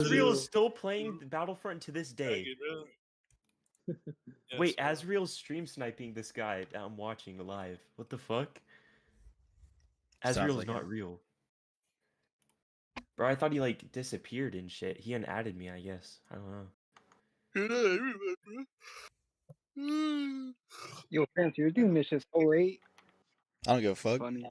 Asriel is still playing the Battlefront to this day. Wait, Asriel's stream sniping this guy that I'm watching live. What the fuck? Asriel's like not real. Bro, I thought he like disappeared and shit. He unadded me, I guess. I don't know. Yo, Fancy, you're doing missions 08. I don't give a fuck. Funny.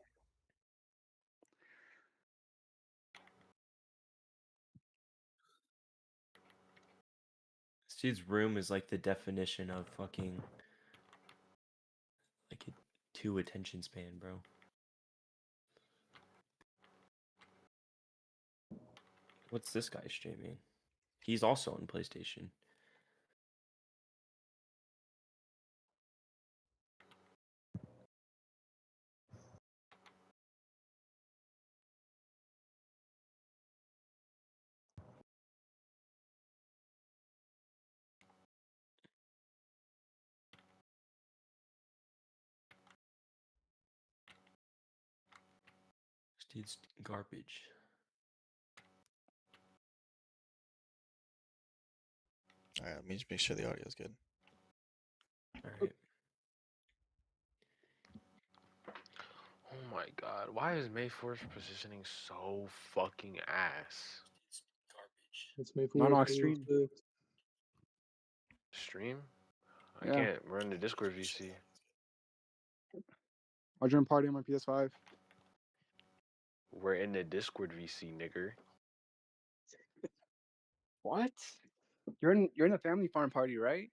This dude's room is like the definition of fucking like a 2 attention span, bro. What's this guy streaming? He's also on PlayStation. This dude's garbage. Alright, let me just make sure the audio is good. Alright. Oh my god, why is Mayforce positioning so fucking ass? It's Mayforce. Not stream. Stream? I Yeah. can't run the Discord VC. I'll join party on my PS5. We're in the Discord VC, nigger. What? You're in the family farm party, right?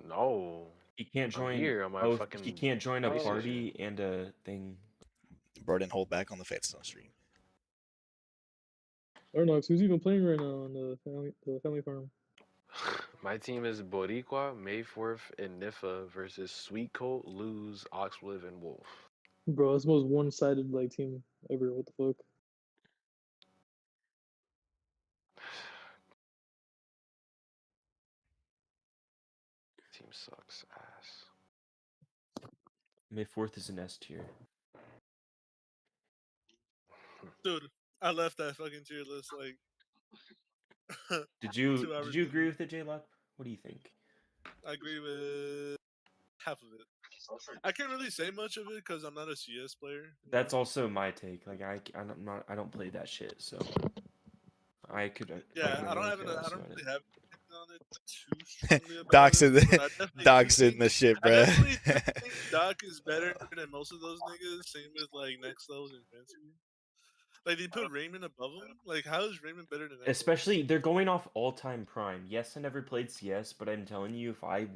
No. He can't join. Here on my Oh, fucking he can't join a PlayStation. party and a thing. Bro didn't hold back on the Fatstone stream. Arnox, who's even playing right now on the family farm? My team is Boricua, Mayforth, and Nifa versus Sweet Coat, Luz, Oxlive, and Wolf. Bro, that's the most one-sided like team ever. What the fuck? Team sucks ass. May 4th is an S tier. Dude, I left that fucking tier list like. Did you agree with it, J-Lock? What do you think? I agree with half of it. I can't really say much of it because I'm not a CS player. That's also my take. Like I don't play that shit, so I could. Yeah, I don't really really have it. an opinion on it too strongly about Doc's it, in but I the definitely Doc's do in think- the shit, I bro. definitely do think Doc is better than most of those niggas. Same with like next levels and fancy. Like they put Raymond above him. Like how is Raymond better than? Next Especially they're going off all-time prime. Yes, I never played CS, but I'm telling you, if I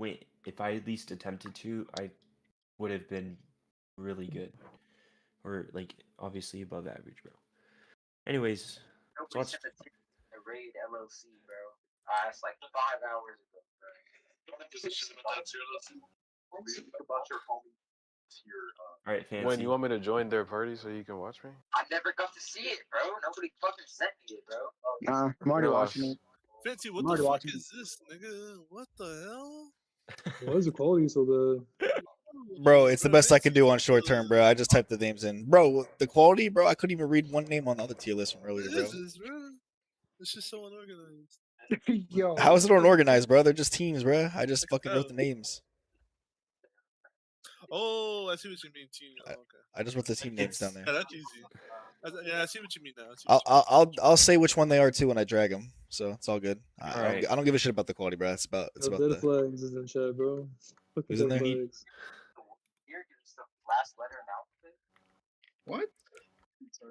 at least attempted to, I would have been really good, or like obviously above average, bro. Anyways, so let's. A raid LLC, bro. It's like 5 hours ago, bro. About your homie tier. All right, fancy. When you want me to join their party so you can watch me? I never got to see it, bro. Nobody fucking sent me it, bro. Nah, I'm already You're watching lost. it. Fancy, what I'm the already fuck watching is this, nigga? What the hell? Why is the quality so bad? Bro, it's the best I can do on short term, bro. I just typed the names in. Bro, the quality, bro, I couldn't even read one name on the other tier list from earlier, What bro. is this, bro? It's just so unorganized. Yo. How is it unorganized, bro? They're just teams, bro. I just fucking wrote the names. Oh, I see what you mean, team. Oh, okay. I just wrote the team names down there. Yeah, that's easy. Yeah, I see what you mean now. I see what I'll say which one they are too when I drag them, so it's all good. Alright. I don't give a shit about the quality, bro. It's about Dead the. Flags is in chat, bro. Fucking Who's in Dead there? Flags. Here gives the last letter in alphabet. What?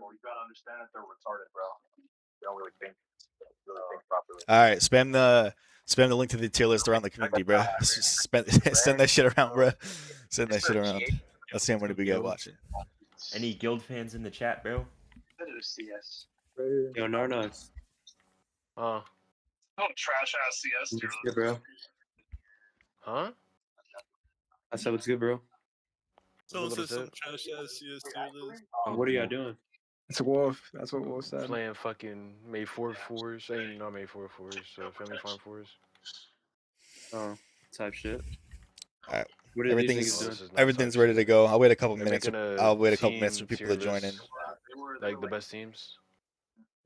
Well, you gotta understand that they're retarded, bro. They don't really think properly. All right, spam the link to the tier list around the community, bro. Send that shit around, bro. Send that shit around. Let's see how many we got watching. Any guild fans in the chat, bro? CS. Right here. Yo, Narnox. Huh? Oh, trash ass CS. What's good, bro? Huh? I said, what's good, bro? Someone What said is some it? trash ass CS tier list. What are y'all doing? It's Wolf. That's what Wolf said. Playing fucking May 4 4s. Ain't not May 4 4s, Family Farm 4s. Oh, type shit. Alright. What are these niggas doing? Everything's ready to go. I'll wait a couple They're minutes. making a I'll wait a couple minutes for team people to tier join in. list, Like the best teams.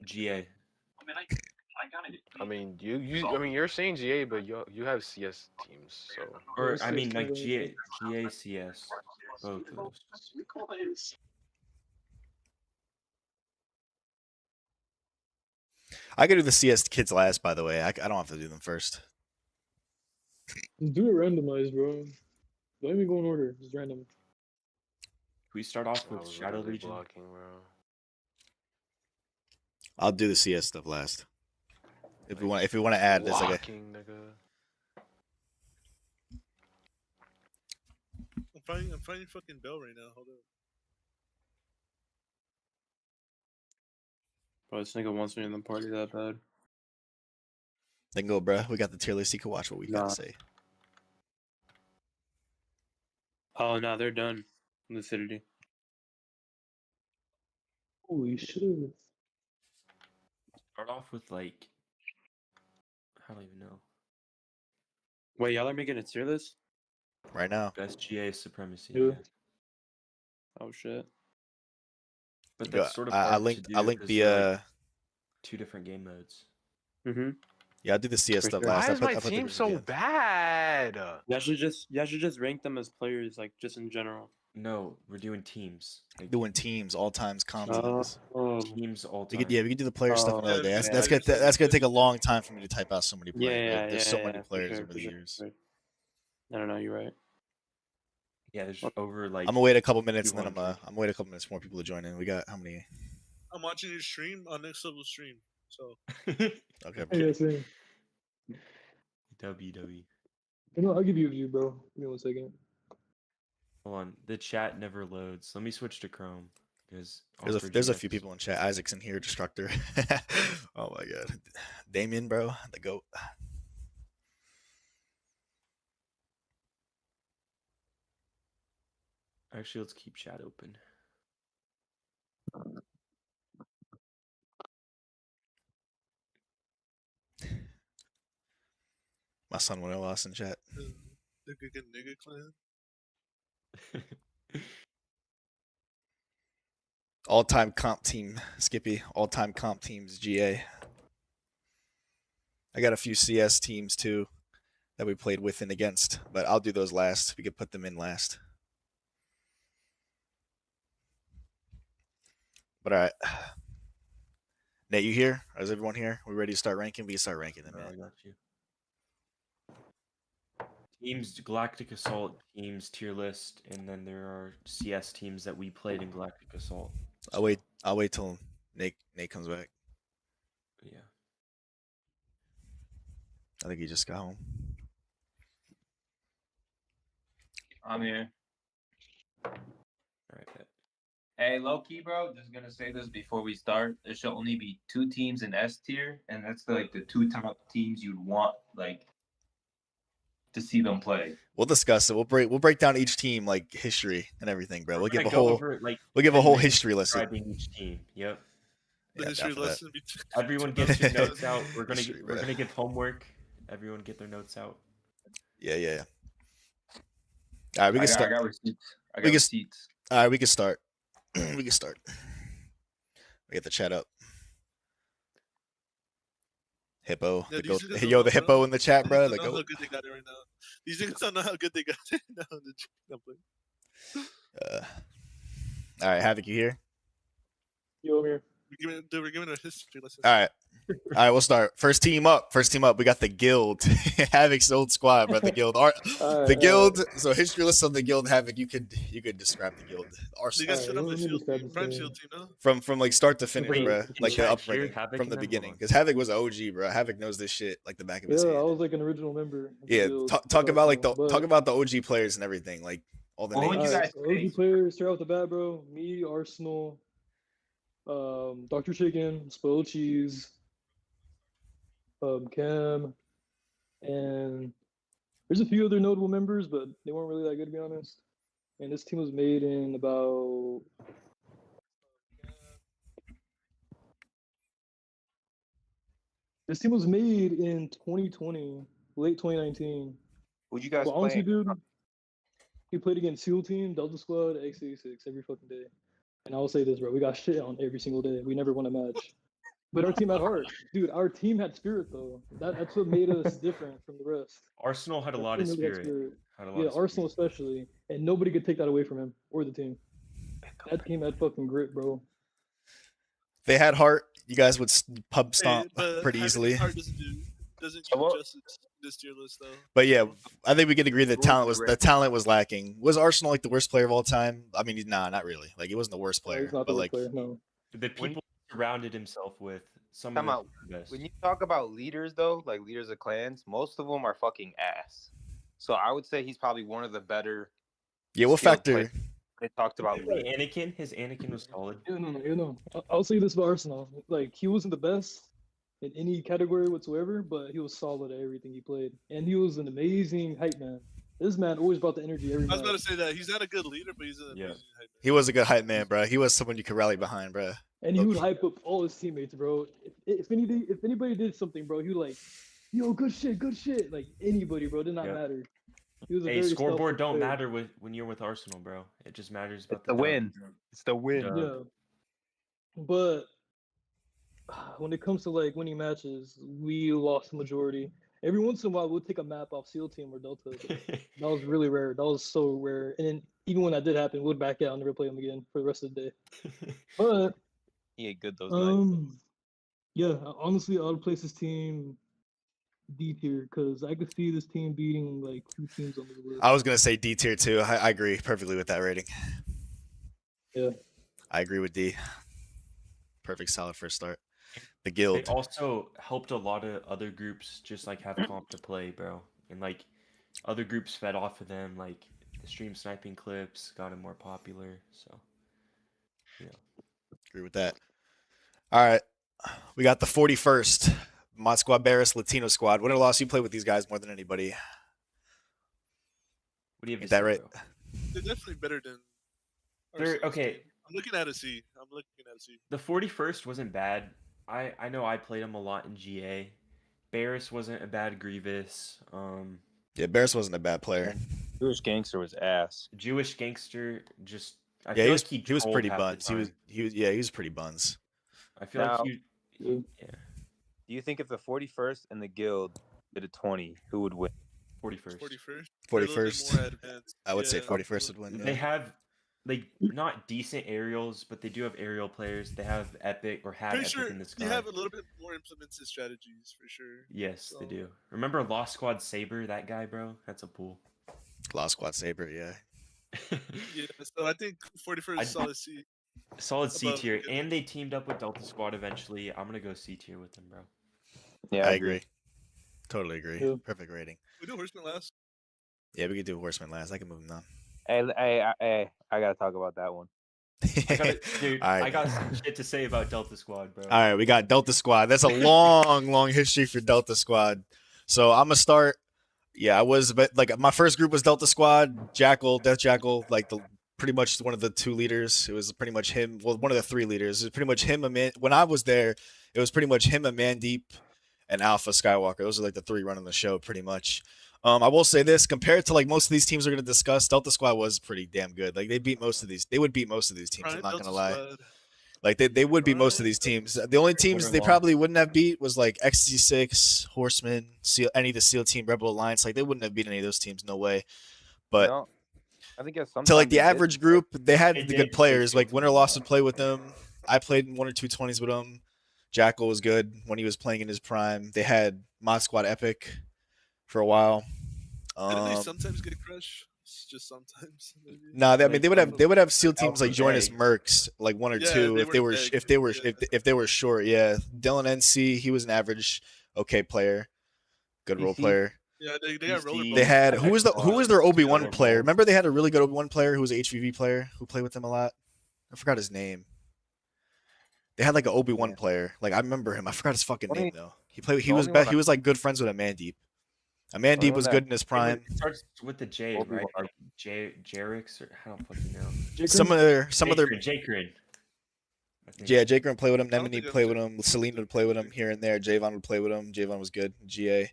GA. I mean, I I mean, you're saying GA, but you have CS teams, so Or Let's I see mean, if like it's GA, CS, both of those. I could do the CS kids last, by the way. I don't have to do them first. Just do it randomized, bro. Don't even go in order. Just random. Can we start off I with was Shadow literally Legion? blocking, bro. I'll do the CS stuff last. If we Like, want to add, there's like a blocking, nigga. I'm finding fucking Bell right now. Hold up. Bro, this nigga wants me in the party that bad. then go, bruh. We got the tier list. You can watch what we Nah. gotta say. Oh no, they're done. Lucidity. Holy shit. Start off with like, I don't even know. Wait, y'all are making a tier list? Right now. Best GA supremacy. Yeah. Yeah. Oh shit. But Go- that's sort of I hard linked to do. I linked 'cause the they're, like, 2 different game modes. Mm-hmm. yeah, I'll do the CS For stuff sure. last. Why I is put- my I put the team group so together. bad? Y'all should just rank them as players, like just in general. No, we're doing teams. Like, Doing teams, all times, comp Oh, teams. teams all We time. could, we could do the player stuff Oh, another day. That's yeah, that's yeah, gonna that's gonna take a long time for me to type out so many yeah, players. yeah, Right? There's yeah, so yeah, many for players sure, over for the sure, years. for sure. I don't know. You're right. Yeah, there's over like. I'm gonna wait a couple minutes and then 200. I'm gonna wait a couple minutes for more people to join in. We got how many? I'm watching your stream on next level stream. So Okay. Yeah, same. WW. You know, I'll give you a view, bro. Give me 1 second. Hold on, the chat never loads. Let me switch to Chrome because There's a few people in chat. Isaac's in here, Destructor. Oh my god, Damien, bro, the goat. Actually, let's keep chat open. My son went lost in chat. the good nigga clan. All-time comp team, Skippy. All-time comp teams, GA. I got a few CS teams too that we played with and against, but I'll do those last. We could put them in last. But all right. Nate, you here? Is everyone here? We ready to start ranking? We can start ranking them, Oh, I man. got you. Teams, Galactic Assault teams tier list, and then there are CS teams that we played in Galactic Assault. I'll wait till Nate comes back. Yeah. I think he just got home. I'm here. All right. Bet. Hey, low key, bro. Just gonna say this before we start. There should only be 2 teams in S tier, and that's like the 2 top teams you'd want like to see them play. We'll discuss it. We'll break down each team like history and everything, bro. We'll We're give a gonna go whole over, like, we'll give a 10 whole minutes history lesson. describing each team. Yep. The Yeah, history down for that. lesson between Everyone gets your notes out. We're gonna History, we're bruh. gonna give homework. Everyone get their notes out. Yeah. All right, we can I start. got receipts. I we got can- receipts. All right, we can start. We can start. We get the chat up. Hippo, Yeah, the these goat. niggas Hey, don't yo, know, the bro. hippo in the chat, These bro. niggas The don't know how goat. good they got it right now. These niggas don't know how good they got it now. I'm playing. All right, Havoc, you here? Yo, I'm here. We're giving a history lesson. All right, we'll start. First team up. We got the guild. Havoc's old squad, bro. The guild. The guild. So history list of the guild. Havoc. You could describe the guild. You guys should have the let me shield describe team, this prime thing. shield team, no? From like start to finish, Wait, bro. can Like the chat hear upbringing Havoc from in the there? beginning. Hold on. Because Havoc was OG, bro. Havoc knows this shit like the back of his Yeah, hand. I was like an original member. Of the Yeah, guild. talk about like But- talk about the OG players and everything, like all the Well, who'd names. you guys OG face? players, straight off the bat, bro. Me, Arsenal, Dr. Chicken, Spoiled Cheese, Cam, and there's a few other notable members, but they weren't really that good to be honest. And this team was made in about This team was made in 2020, late 2019. Who'd you guys Well, honestly, play? dude, he played against SEAL Team, Delta Squad, X86 every fucking day. And I will say this, bro, we got shit on every single day. We never won a match. But our team had heart, dude. Our team had spirit, though. That's what made us different from the rest. Arsenal had a Our lot team of really had spirit. spirit. Had a lot Yeah, of spirit. Arsenal especially, and nobody could take that away from him or the team. That team had fucking grit, bro. They had heart. You guys would pub Hey, stomp but pretty having easily. heart doesn't So do what- justice to this tier list though. But yeah, I think we can agree that Who was the talent was lacking. Was Arsenal like the worst player of all time? I mean, nah, not really. Like he wasn't the worst No, player, he's not but the worst like player. No. The When- people he surrounded himself with, some Time of out. the best. When you talk about leaders, though, like leaders of clans, most of them are fucking ass. So I would say he's probably one of the better. yeah, what skilled factor? players. They talked about Hey, Anakin, his Anakin was solid. No. I'll say this about Arsenal. Like he wasn't the best in any category whatsoever, but he was solid at everything he played, and he was an amazing hype man. This man always brought the energy every I was match. about to say that he's not a good leader, but he's an Yeah. amazing hype man. He was a good hype man, bro. He was someone you could rally behind, bro. And he would Okay. hype up all his teammates, bro. If anybody did something, bro, he would like, yo, good shit. Like anybody, bro, did not Yeah. matter. He was a Hey, very scoreboard selfless don't player. matter when you're with Arsenal, bro. It just matters about the dub. win. It's the win. Dub. Yeah. But when it comes to like winning matches, we lost the majority. Every once in a while, we'll take a map off SEAL Team or Delta. But that was really rare. That was so rare. And then even when that did happen, we'd back out and never play them again for the rest of the day. But He ate good those nights. yeah, honestly, I would place this team D tier because I could see this team beating like 2 teams on the list. I was gonna say D tier too. I agree perfectly with that rating. Yeah. I agree with D. Perfect, solid first start. The They guild. also helped a lot of other groups just like have comp to play, bro. And like other groups fed off of them, like the stream sniping clips got them more popular. So Agree with that. All right, we got the 41st Mod Squad Barris Latino Squad. Win or loss, you play with these guys more than anybody. what do you have Ain't to that say, right? bro? They're definitely better than. They're Arsenal's okay. team. I'm looking at a C. I'm looking at a C. The 41st wasn't bad. I know I played him a lot in GA. Barris wasn't a bad Grievous. Yeah, Barris wasn't a bad player. Jewish Gangster was ass. Jewish Gangster just I Yeah, feel he like was trolled pretty half the buns. time. He was pretty buns. I feel Now- like he Yeah. yeah, Do you think if the 41st and the guild did a 20, who would win? 41st. 41st. 41st. More advanced. I would say Yeah, 41st would win. They Yeah. have like not decent aerials, but they do have aerial players. They have Epic or had Pretty Epic sure in the they sky. have a little bit more implemented strategies for sure. Yes, they So- do. Remember Lost Squad Saber, that guy, bro? That's a pool. Lost Squad Saber, yeah. Yeah, so I think 41st is I- solid C. Solid C Above tier, the and they teamed up with Delta Squad eventually. I'm gonna go C tier with them, bro. Yeah, I agree. Totally agree. Yeah. Perfect rating. We do Horseman last. Yeah, we could do Horseman last. I can move him down. Hey, I gotta talk about that one. I got dude. All right. I got some shit to say about Delta Squad, bro. All right, we got Delta Squad. That's a long history for Delta Squad. So I'm gonna start. Yeah, I was, but like my first group was Delta Squad, Jackal, Death Jackal, like pretty much one of the 2 leaders. It was pretty much him. Well, one of the 3 leaders. It was pretty much him. When I was there, it was pretty much him, Mandeep, and Alpha Skywalker. Those are like the 3 running the show, pretty much. I will say this: compared to like most of these teams we're gonna discuss, Delta Squad was pretty damn good. Like they beat most of these. They would beat most of these teams. I'm Prime not Delta gonna lie. Squad. Like they would beat most of these teams. The only teams they probably wouldn't have beat was like XC6, Horseman, Seal, any of the SEAL Team, Rebel Alliance. Like they wouldn't have beat any of those teams, no way. But No, I think to like the average group, they had They the did good play players. SEAL Like Win or Team. Loss would play with them. I played 1 or 2 20s with them. Jackal was good when he was playing in his prime. They had Mod Squad Epic for a while. Didn't they sometimes get crushed? Just sometimes. Maybe. No, I mean Like, they would have SEAL teams like Alpha join as Day. mercs, like 1 or Yeah, 2 they if they were were big, if they were yeah. if they were short. Yeah, Dylan NC, he was an average, okay player, good role PC. player. Yeah, they got roller. They They had Epic who was their Squad, Obi-Wan Roller player? Ball. Remember they had a really good Obi-Wan player who was an HVV player who played with them a lot. I forgot his name. They had like an Obi-Wan player. Like I remember him. I forgot his fucking name though. He played. He the was only one he was like good friends with Mandeep. Mandeep was one good in his prime. It starts with the J, Obi-Wan. right? Like Jarix, or I don't fucking know. Some of their Jakerin. yeah, Jake would play with him. I don't Nemini think would I've play seen with him. Celine would play with him here and there. Javon would play with him. Javon was good. GA in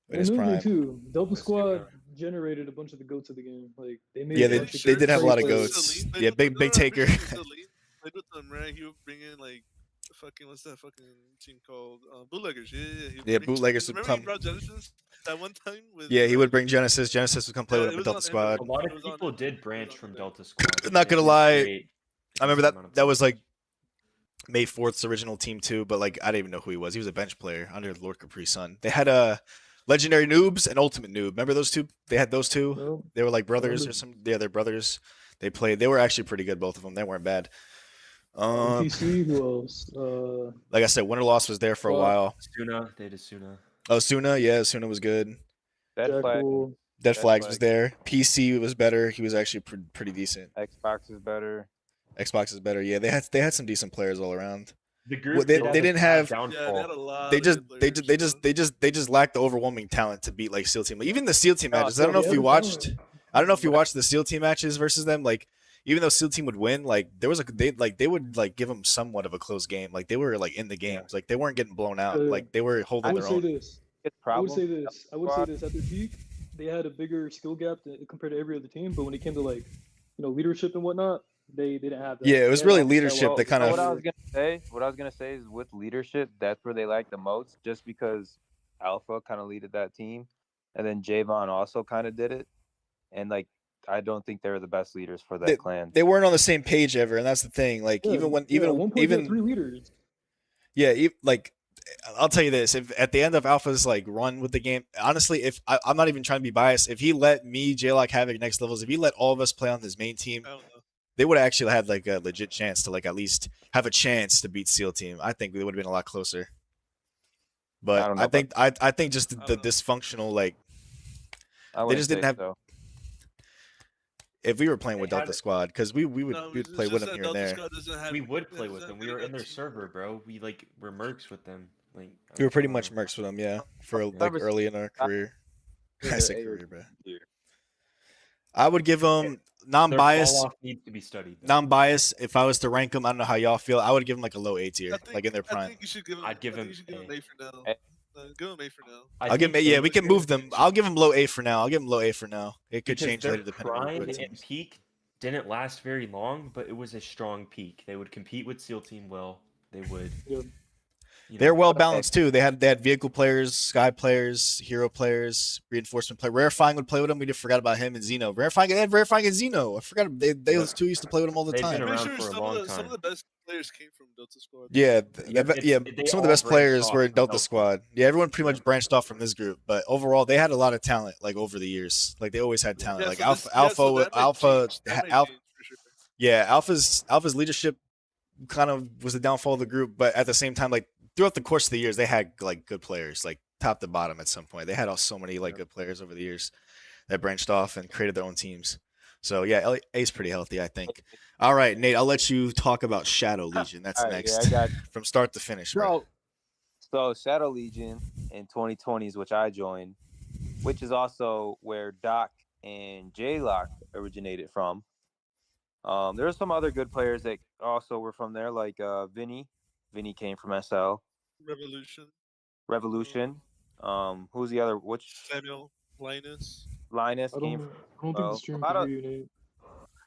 And his another thing prime. too, Delta Let's Squad go. generated a bunch of the goats of the game. Like they made Yeah, a they bunch of did have a lot of great players. goats. Celine played Yeah, with big them. big No, I'm pretty taker. sure Celine played with them, right? He would bring in like fucking what's that fucking team called? Bootleggers. Yeah. He would Yeah, bring Bootleggers would Remember he come. brought Genesis that one time with. Yeah, he would bring Genesis. Genesis would come play Yeah, with it him with was Delta on Squad. A Ember. lot It of was on people Ember. did It was branch on from Ember. Delta Squad. Not and gonna it did lie, create a I remember decent that amount of that was players. like May 4th's original team too, but like I didn't even know who he was. He was a bench player under Lord Capri Sun. They had Legendary Noobs and Ultimate Noob. Remember those two? They had those two. No, They were like brothers remember. or some. Yeah, they're brothers. They played. They were actually pretty good, both of them. They weren't bad. PC, who else? Like I said, Winter Loss was there for a Well, while. Suna, they did Suna. Oh, Suna, yeah, Suna was good. Dead Flag. Jackal. Dead Flags was there. PC was better. He was actually pretty decent. Xbox is better. Xbox is better. Yeah, they had some decent players all around. The Well, group they did didn't have have. a Yeah, they had downfall. a lot. They of just good they players, just they just they just lacked the overwhelming talent to beat like SEAL Team. Like, even the SEAL Team No, matches. I don't know They if had you the watched. talent. I don't know if you watched the SEAL Team matches versus them. Like, even though SEAL Team would win, like there was they would like give them somewhat of a close game. Like they were like in the games. Like they weren't getting blown out. Yeah. Like they were I holding would their say own. this. It's I would problem. say this. I would say this. At their peak, they had a bigger skill gap compared to every other team. But when it came to like, leadership and whatnot, they didn't have that. Yeah, it They was had really Alpha leadership Skywalker. that kind So of. what I was gonna say is with leadership, that's where they lack the most, just because Alpha kind of leaded that team, and then Javon also kind of did it, and like I don't think they're the best leaders for that clan. They weren't on the same page ever, and that's the thing. Like Yeah, even when at one point they had 3 even leaders. yeah, like I'll tell you this: if at the end of Alpha's like run with the game, honestly, if I'm not even trying to be biased, if he let me, J-Lock, Havoc, Next Levels, if he let all of us play on his main team, I don't know. they would have actually had like a legit chance to like at least have a chance to beat SEAL Team. I think they would have been a lot closer. But don't know I think just the dysfunctional like I they wouldn't just didn't say have. so. If we were playing with They had Delta Squad, because we would No, we'd it's play just with them that here and Delta there. Squad doesn't have- We would play doesn't with them. have We were good in their team. server, bro. We like were mercs with them. Like We were I pretty don't much know. mercs with them, yeah, for like Never early in our career. I Is said it A or career, bro. B? I would give them Their non-biased. fall off needs to be studied. though. Non-biased. If I was to rank them, I don't know how y'all feel. I would give them like a low A tier, like in their I prime. think you should give him. I'd give I think him you should give him A. A for now. A. Give him A for now. I'll give them. Yeah, we can move them. I'll give them low A for now. I'll give them low A for now. It could because change their later depending on prime what and teams. peak didn't last very long, but it was a strong peak. They would compete with SEAL Team well. They would. Yeah. They're well balanced too. They had vehicle players, sky players, hero players, reinforcement player. Rarefying would play with them. We just forgot about him and Zeno. Rarefying and Zeno. I forgot they those two used to play with him all the They've time. been I'm around pretty sure for a long some time. of the best players came from Delta Squad. Yeah, They some of the all best branched players off were in from Delta Delta. Squad. Yeah, everyone pretty much branched off from this group, but overall they had a lot of talent. Like over the years, like they always had talent. Yeah, like so this- yeah, so that might change. That might Alpha. change for sure. Yeah, Alpha's leadership kind of was the downfall of the group, but at the same time, like throughout the course of the years, they had like good players, like top to bottom. At some point, they had so many like good players over the years that branched off and created their own teams. So yeah, A's pretty healthy, I think. All right, Nate, I'll let you talk about Shadow Legion. That's All right, yeah, next, I got you. from start to finish, bro. So Shadow Legion in 2020s, which I joined, which is also where Doc and J-Lock originated from. There were some other good players that also were from there, like Vinny. Vinny came from SL. Revolution. Who's the other? Which Samuel, Linus. Linus I came don't from. think the stream can hear you, Nate.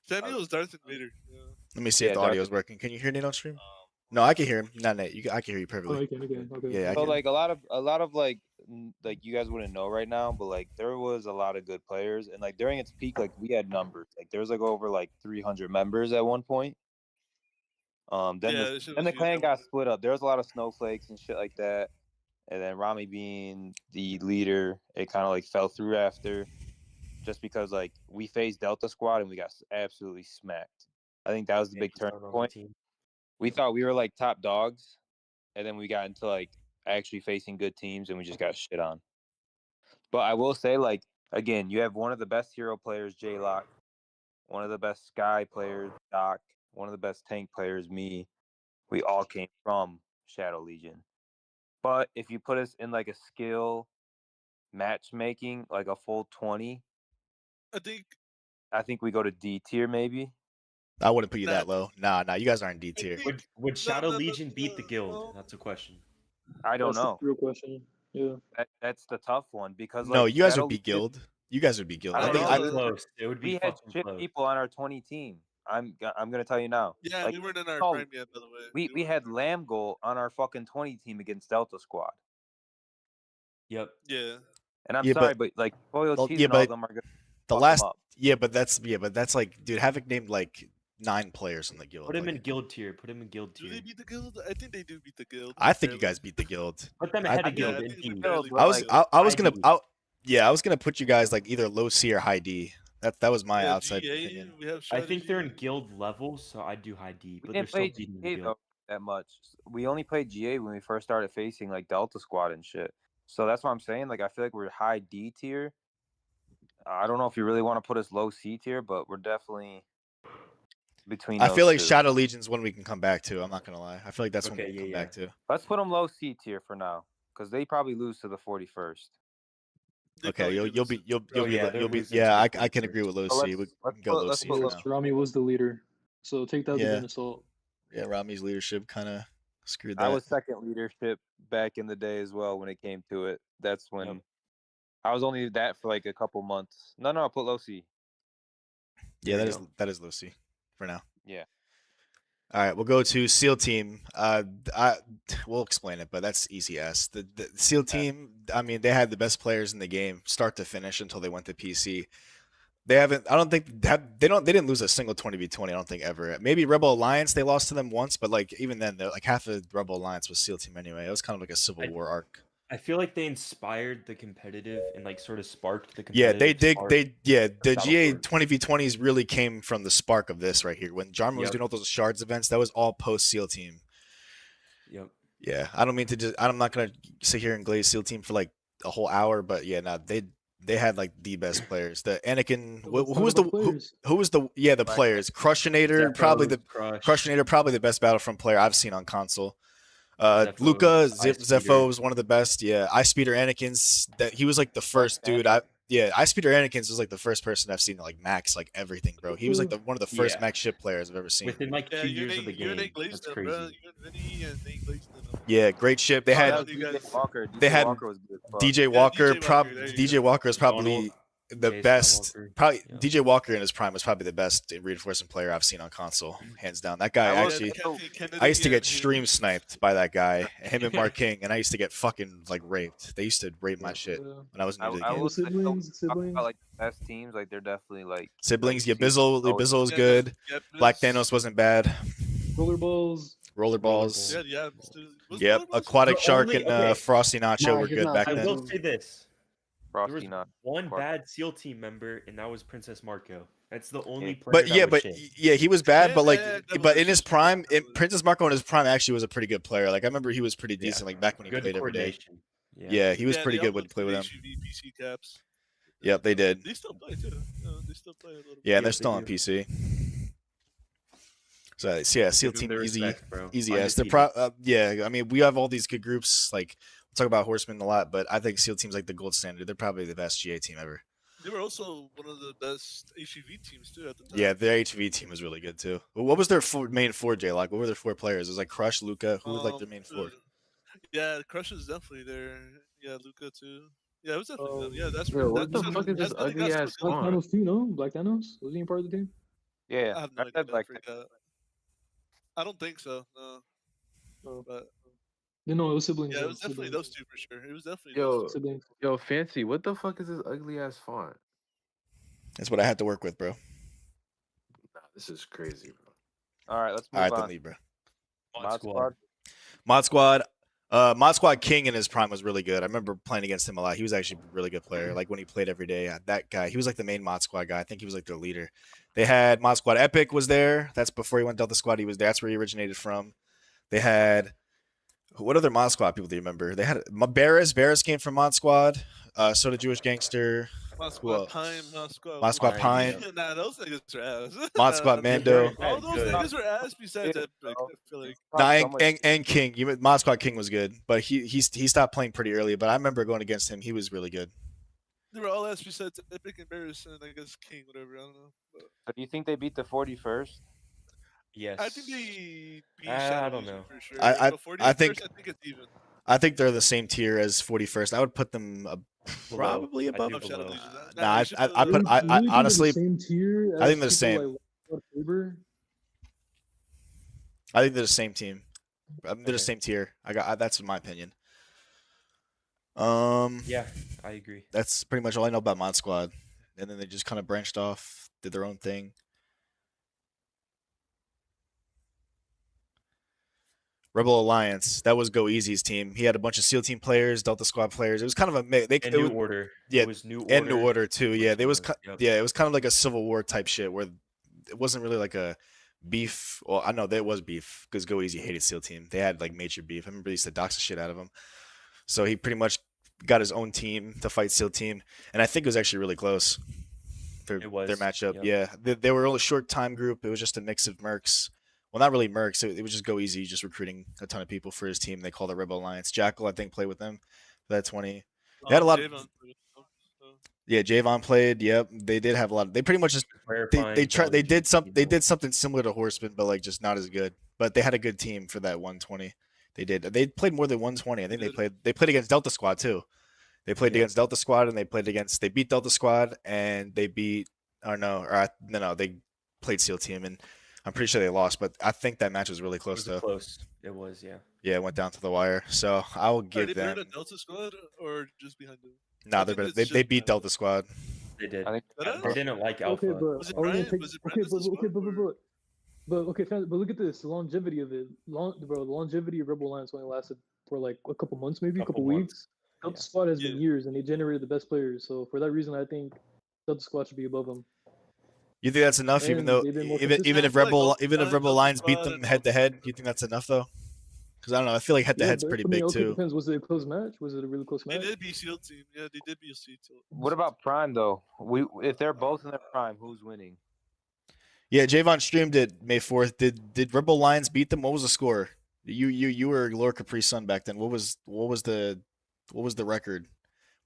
Samuel's Darth Vader. Yeah. Let me see if the Darth audio is working. Can you hear Nate on stream? No, I can hear him. Not Nate. I can hear you Oh, perfectly. okay. Yeah, I So can. like a lot of like you guys wouldn't know right now, but like there was a lot of good players, and like during its peak, like we had numbers. Like there was like over like 300 members at one point. Then the clan got split up. There was a lot of snowflakes and shit like that. And then Rami being the leader, it kind of like fell through after, just because like we faced Delta Squad and we got absolutely smacked. I think that was the big turning point. We thought we were like top dogs, and then we got into like actually facing good teams and we just got shit on. But I will say, like, again, you have one of the best hero players, J-Lock, one of the best Sky players, Doc, one of the best tank players, me. We all came from Shadow Legion. But if you put us in like a skill matchmaking, like a full 20, I think we go to D tier maybe. I wouldn't put you that low. Nah, you guys aren't D tier. Would Shadow Legion beat the guild? That's a question. I don't know. That's the real question. Yeah. That's the tough one because No, like, you guys Shadow would be Legion, guild. You guys would be guild. I I don't think know. I, close. It would be we had fucking shit close. people on our 20 team. I'm gonna tell you now. Yeah, Like, we weren't in our oh, prime yet, by the way. we weren't had in our Lamb Goal on our fucking 20 team against Delta Squad. Yep. Yeah. And I'm Yeah, sorry, but but like Boyle well, Cheese yeah, and all but them are gonna the fuck last them up. but that's like, dude, Havoc named like 9 players in the guild. Put him like, in guild tier. Put him in guild Do tier. they beat the guild? I think they do beat the guild. I think you barely. guys beat the guild. Put them I- ahead I of think guild I in think we team. barely but I was beat the I was High gonna D. I was gonna put you guys like either low C or high D. That was my Yeah, outside GA, opinion. we have I think they're in strategy. guild level, so I do high D, we but they're didn't still play beating the GA guild. though that much. We only played GA when we first started facing like Delta Squad and shit. So that's what I'm saying. Like I feel like we're high D tier. I don't know if you really want to put us low C tier, but we're definitely between I those feel like two. Shadow Legion's one we can come back to. I'm not gonna lie. I feel like that's one we Okay, can come yeah, back to. Let's put them low C tier for now, because they probably lose to the 41st. They Okay, probably you'll do you'll lose be to- you'll Oh, be yeah, lo- they're you'll be losing yeah. to I the can agree with low So C. We let's can go put- low let's C put for low- now. Rami was the leader, so take that as a Yeah. grain of salt. Yeah, Rami's leadership kind of screwed I that. was second leadership back in the day as well when it came to it. That's when Yep. I was only that for like a couple months. No, I put low C. Yeah, There that you is go. that is low C for now. Yeah. All right, we'll go to SEAL team. We'll explain it, but that's easy S. The SEAL team. I mean, they had the best players in the game, start to finish, until they went to PC. They haven't. I don't think they don't. They didn't lose a single 20v20. I don't think ever. Maybe Rebel Alliance. They lost to them once, but like even then, they're like half of Rebel Alliance was SEAL team anyway. It was kind of like a Civil War arc. I feel like they inspired the competitive and like sort of sparked the Yeah, competitive. they did. spark The of GA Battlefront. 20v20s really came from the spark of this right here. When Jarmo was Yep. doing all those shards events, that was all post SEAL team. Yep. Yeah, I don't mean to just. I'm not gonna sit here and glaze SEAL team for like a whole hour, but yeah, no, they had like the best players. The Anakin, Let's who talk was about the players. who was the the players? Crushinator, probably the Crush. Crushinator, probably the best Battlefront player I've seen on console. Luca Ice Zepho Speeder. was one of the best. Yeah, Ice Speeder Anakin's that he was like the first dude. Anakin. Ice Speeder Anakin's was like the first person I've seen to like max like everything, bro. He was like one of the first Yeah. max ship players I've ever seen. Within like Yeah, 2 you years and of the you and game. Nate glazed That's them, crazy. bro. You and Vinny and Nate glazed them. Yeah, great ship. They Oh, had that was you DJ guys- Walker. DJ they had Walker was good. as fuck. DJ Yeah, Walker. DJ Walker, there you DJ go. Walker is probably Donald, the Jay best. Skywalker. Probably Yeah. DJ Walker in his prime was probably the best reinforcement player I've seen on console, hands down. That guy I was- actually. Kennedy I used to and get Haley. stream sniped by that guy, him and Mark King, and I used to get fucking like raped. They used to rape my shit Yeah. when I was new to the I game. will say, though, Siblings, talk siblings. about like the best teams. Like they're definitely like Siblings, like, Yabizzle oh, was Yeah, good. Yep, Black this- Thanos wasn't bad. Rollerballs. Rollerballs. Yeah, yeah. Was Yep. Rollerballs- Aquatic The Shark only- and okay. Frosty Nacho Nah, were he's good not back I then. will say this. There was Frosty not. one Clark. bad SEAL team member, and that was Princess Marco. That's the only player But that yeah, was but shit. yeah, he was bad. Yeah, But like, yeah, but in his Devilish. prime, Devilish. Princess Marco in his prime actually was a pretty good player. Like I remember he was pretty Yeah. decent. Like back when he Good played every day. coordination. Yeah, he was Yeah, pretty they good all when he went to played with the him. HUV PC caps. Yep, they did. They still play too. They still play a little bit. Yeah, and they're Yep, still they on do. PC. So yeah, SEAL Give them team their easy, respect, bro. easy as they're Undefeated. yeah. I mean, we have all these good groups. Like we'll talk about Horsemen a lot, but I think SEAL team's like the gold standard. They're probably the best GA team ever. They were also one of the best HUV teams too at the time. Yeah, their HV team was really good too. What was their main four, J? Like, what were their four players? It was like Crush, Luca. Who was like their main four? Yeah, Crush is definitely there. Yeah, Luca too. Yeah, it was definitely them. Yeah, that's Yo, what that's the how- fuck is that's this how they got ugly ass split up. Black font? Thanos too, no? Black Thanos? Was he part of the team? Yeah, I have no I idea. said like I don't think so. No. Oh. But No, it was siblings. yeah, though, it was definitely siblings. those two for sure. It was definitely Yo, those two. Siblings. yo, Fancy, what the fuck is this ugly ass font? That's what I had to work with, bro. Nah, this is crazy, bro. all right, let's All move right, then on. leave, bro. Mod squad. Mod Squad King in his prime was really good. I remember playing against him a lot. He was actually a really good player. Like when he played every day, that guy, he was like the main Mod Squad guy. I think he was like their leader. They had Mod Squad Epic was there. That's before he went Delta Squad. He was there. That's where he originated from. They had what other Mod Squad people do you remember? They had Barris. Barris came from Mod Squad. So did Jewish Gangster. Mod Who Squad else? Pine, Mod Squad. Mod Squad Pine, Pine. Nah, those niggas were ass. Mod Squad Mando. All those Good. niggas were ass besides Yeah, Epic. I bro. feel like. Nah, and King. Mod Squad King was good, but he stopped playing pretty early. But I remember going against him. He was really good. They were all ass besides Epic and Barris and I guess King, whatever. I don't know. But So do you think they beat the 41st? Yes. I think they beat I Shadow don't Legion know. for sure. I But 41st, I think I think it's even. I think they're the same tier as 41st. I would put them Below. probably I above. do Of Shadow below. Legion. Nah, I Really honestly, think they're the same tier I think as they're the people same. Squad Faber. I think they're the same team. They're the Okay. same tier. That's my opinion. Yeah, I agree. That's pretty much all I know about Mod Squad. And then they just kind of branched off, did their own thing. Rebel Alliance, that was Go Easy's team. He had a bunch of SEAL team players, Delta Squad players. It was kind of a mix. And New Order. Yeah, It was New Order. and New Order too. Yeah, Yep. it was kind of like a Civil War type shit where it wasn't really like a beef. Well, I know there was beef because Go Easy hated SEAL team. They had like major beef. I remember they used to dox the shit out of him. So he pretty much got his own team to fight SEAL team, and I think it was actually really close. It was. Their matchup. Yep. Yeah, they were a short time group. It was just a mix of mercs. Well, not really mercs. It was just Go Easy, just recruiting a ton of people for his team. They called it Rebel Alliance. Jackal, I think, played with them for that 20. They had a lot. Yeah, Javon played. Yep, they did have a lot. They pretty much just they tried. They did something similar to Horseman, but like just not as good. But they had a good team for that 120. They did. They played more than 120. I think they played against Delta Squad too. They played against Delta Squad and they beat Delta Squad and they beat no, they played SEAL team and I'm pretty sure they lost, but I think that match was really close though. Close. It was, yeah. Yeah, it went down to the wire. So I will give them. Are they Delta Squad or just behind them? Nah, they're better. They beat Delta Squad. They did. They didn't like Alpha. Okay, but are we gonna take? Okay, but look at this. The longevity of it, the longevity of Rebel Alliance only lasted for like a couple months, maybe a couple weeks. Delta Squad has been years, and they generated the best players. So for that reason, I think Delta Squad should be above them. You think that's enough, even if Rebel Alliance beat them head to head? You think that's enough though? Because I don't know. I feel like head to head's pretty big too. Depends. Was it a close match? Was it a really close match? They did beat SEAL team. Yeah, they did beat SEAL team. What about Prime though? If they're both in their prime, who's winning? Yeah, Javon streamed it May 4th. Did Rebel Lions beat them? What was the score? You were Lord Capri Sun back then. What was the record?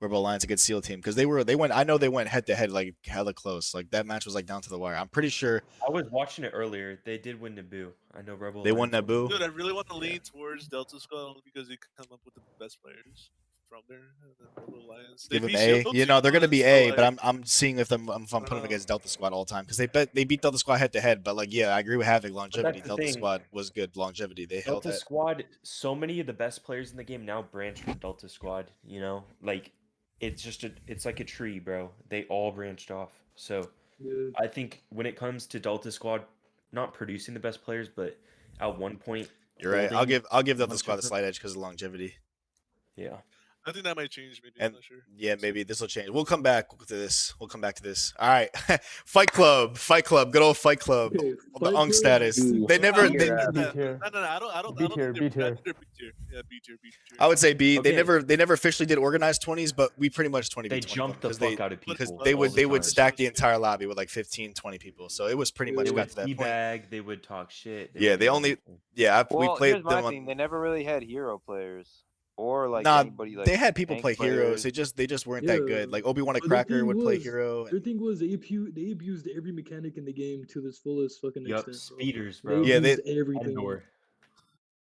Rebel Lions against SEAL team because they went. I know they went head to head like hella close. Like that match was like down to the wire. I'm pretty sure. I was watching it earlier. They did win Naboo. I know Rebel. They won Naboo. Dude, I really want to lean towards Delta Squad only because they come up with the best players from there. Rebel Alliance. Give them A. You know they're gonna be A, but I'm seeing if I'm putting them against Delta Squad all the time because they beat Delta Squad head to head. But like I agree with Havoc longevity. Delta Squad was good longevity. They held that. Delta Squad. So many of the best players in the game now branched from Delta Squad. You know, like. It's like a tree, bro. They all branched off. So I think when it comes to Delta Squad, not producing the best players, but at one point, you're right. I'll give Delta Squad a slight edge because of longevity. Yeah. I think that might change. Maybe. I'm not sure. Yeah, maybe this will change. We'll come back to this. All right, Fight Club, good old Fight Club. Okay, the Unk status. They never. No, I don't. B tier. Yeah, B tier. I would say B. Okay. They never officially did organized 20s, but we pretty much 20. They jumped the fuck out of people because they would stack the entire lobby with like 15, 20 people. So it was pretty much got to that point. Teabag, they would talk shit. We played here's my thing. They never really had hero players. Or like anybody like they had people play players. heroes. They just weren't that good. Like Obi-Wan a Cracker would play hero. Their thing was they abused every mechanic in the game to this fullest fucking extent. Speeders, bro. They everything. Endor.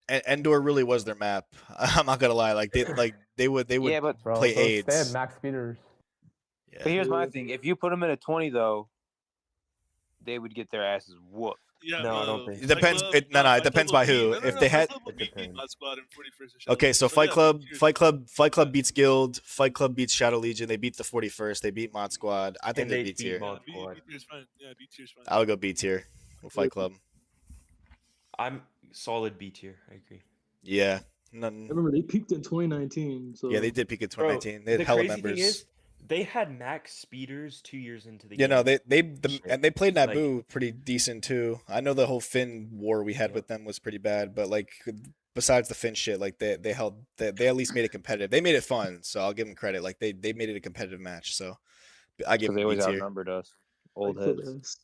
And Endor really was their map. I'm not gonna lie. They would play aids. They had max speeders. Yeah. But here's my thing: if you put them in a 20, though, they would get their asses whooped. Yeah, no, I don't think. It depends. It depends by who. If they had. Okay, so Fight Club beats Guild. Fight Club beats Shadow Legion. They beat the 41st. They beat Mod Squad. I think they beat tier. B tier's fine. Yeah, B tier's fine. I would go B tier with Fight Club. I'm solid B tier. I agree. Yeah. I remember they peaked in 2019. So yeah, they did peak in 2019. They had hella members. Thing is, they had max speeders 2 years into the game. You know, and they played Naboo pretty decent too. I know the whole Finn war we had with them was pretty bad, but like besides the Finn shit, like they at least made it competitive. They made it fun, so I'll give them credit. Like they made it a competitive match. So I give them they always B tier. outnumbered us. Old heads.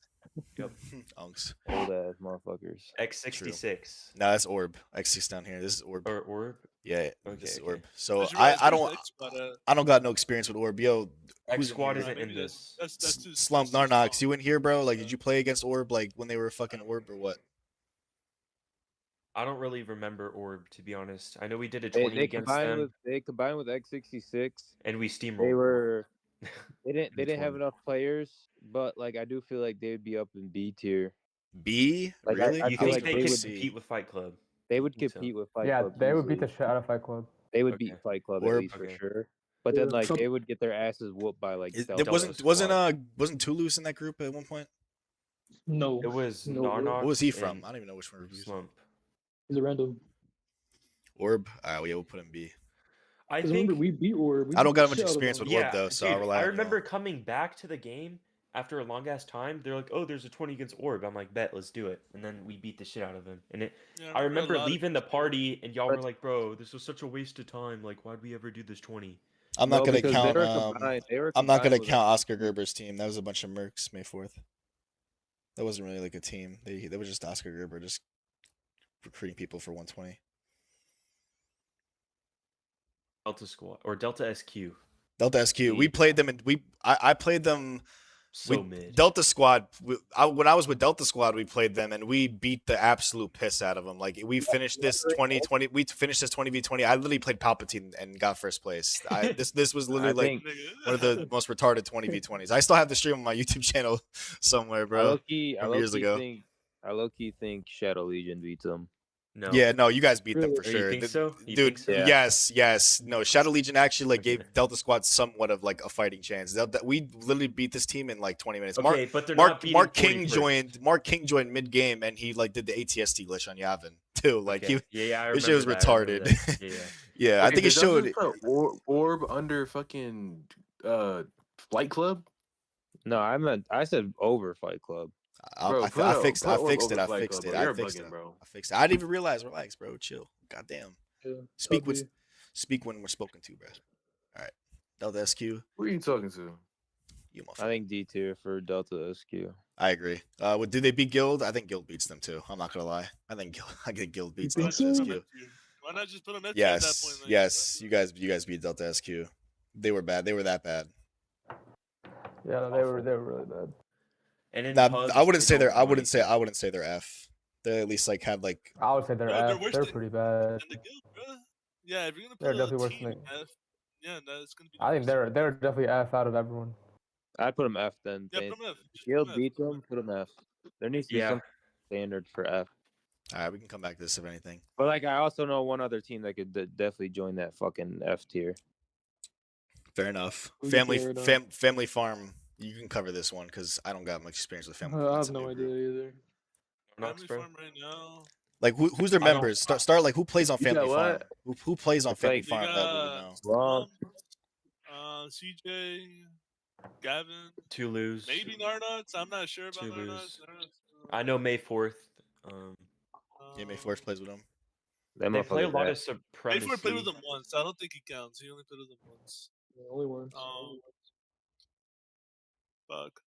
Yep. Unks. Old ass motherfuckers. X66. No, that's Orb. X6 down here. This is Orb. Or Orb? Yeah, Okay, this is okay. Orb. So I don't got no experience with Orb. Yo, X Squad isn't in this. Slump Narnox, you in here, bro? Like, did you play against Orb like when they were fucking Orb or what? I don't really remember Orb, to be honest. I know we did a 20 against them. They combined with X66. And we steamrolled. They were They didn't have B20. enough players, but like I do feel like they would be up in B tier. B? Like Really? I You feel think like they they could would compete with Fight Club? they would I think so. compete with Fight Yeah, Club. they would beat easily. the shit out of Fight Club. They would Okay. beat Fight Club at Orb. least for Okay. sure. But then Yeah. like So- they would get their asses whooped by like It Delta. wasn't Toulouse in that group at one point? No. It was No, Narnox. What was he from? and I don't even know which one reviews. Slump. He's a random. Orb. Yeah, we'll put him B. I Because think remember, we beat Orb. We I don't beat got the much shit out of experience them. with Orb though, so I'll dude, rely I on remember y'all. coming back to the game after a long ass time. They're like, "Oh, there's a 20 against Orb." I'm like, "Bet, let's do it." And then we beat the shit out of him. And Yeah, I remember a lot of leaving the people- party, and y'all But- were like, "Bro, this was such a waste of time. Like, why'd we ever do this 20?" I'm not No, gonna because count. they were combined. I'm not gonna with count us. Oscar Gerber's team. That was a bunch of mercs May 4th. That wasn't really like a team. They were just Oscar Gerber just recruiting people for 120. Delta Squad or Delta SQ. Delta SQ. We B. played them and I played them. So mid. Delta Squad. When I was with Delta Squad, we played them and we beat the absolute piss out of them. Like we finished this 2020. We finished this 20v20. I literally played Palpatine and got first place. This was literally like one of the most retarded 20v20s. I still have the stream on my YouTube channel somewhere, bro. I from years ago. I low key think Shadow Legion beats them. No. Yeah, no, you guys beat them for Or you sure. think so? You Dude, think so? Yeah. yes. No, Shadow Legion actually like gave Delta Squad somewhat of like a fighting chance. We literally beat this team in like 20 minutes. Okay, but they're not beating Mark King 41st. joined. Mark King joined mid game and he like did the ATST glitch on Yavin too. Like Okay. he, Yeah, I this shit was remember that, I remember retarded. that. Yeah. Yeah, I think it did showed. Delta put Orb under fucking Flight Club. No, I said over Fight Club. Bro, I put fixed it. Orb I fixed it. over I Flight fixed Club, it. bro. You're I fixed bugging, it. bro. I fixed it. I didn't even realize. Relax, bro. Chill. Goddamn. Yeah, Speak copy. speak when we're spoken to, bro. All right. Delta SQ. You Who are you talking to? I think D tier for Delta SQ. I agree. Do they beat Guild? I think Guild beats them too. I'm not gonna lie. I think Guild beats think Delta so? SQ. Why not just put them at that point? Like, Yes. You guys beat Delta SQ. They were bad. They were that bad. Yeah, no, they were really bad. And in Now, pubs, I wouldn't they say they're. don't I know wouldn't say. anything. I wouldn't say they're F. They at least like had like. I would say they're No, they're F. worse They're than- pretty bad. And the Guild, bro. Yeah, if you're gonna They're put definitely a worse team than F, yeah, no, it's gonna be. I think worse. they're definitely F out of everyone. I'd put them F then. Yeah, They- put 'em F. Just Guild put 'em F. beats them, put them F. There needs to be Yeah. some standard for F. All right, we can come back to this if anything. But like, I also know one other team that could definitely join that fucking F tier. Fair enough. We can Family clear it up. Family Farm. You can cover this one because I don't got much experience with Family I Farm. have It's a no new idea group. either. Knox, Family bro. Farm right now. Like who's their I don't- members? Start like who plays on You Family know Farm? what? Who plays on It's Family like- Farm? They That we would got know. Well, CJ, Gavin, Toulouse. maybe Narnox. I'm not sure about Toulouse. Narnox. I know May 4th. Yeah, May 4th plays with them. that They play a motherfucker's lot of ass. supremacy. Mayford played with them once. I don't think he counts. He only played with them once. Yeah, only once. Fuck.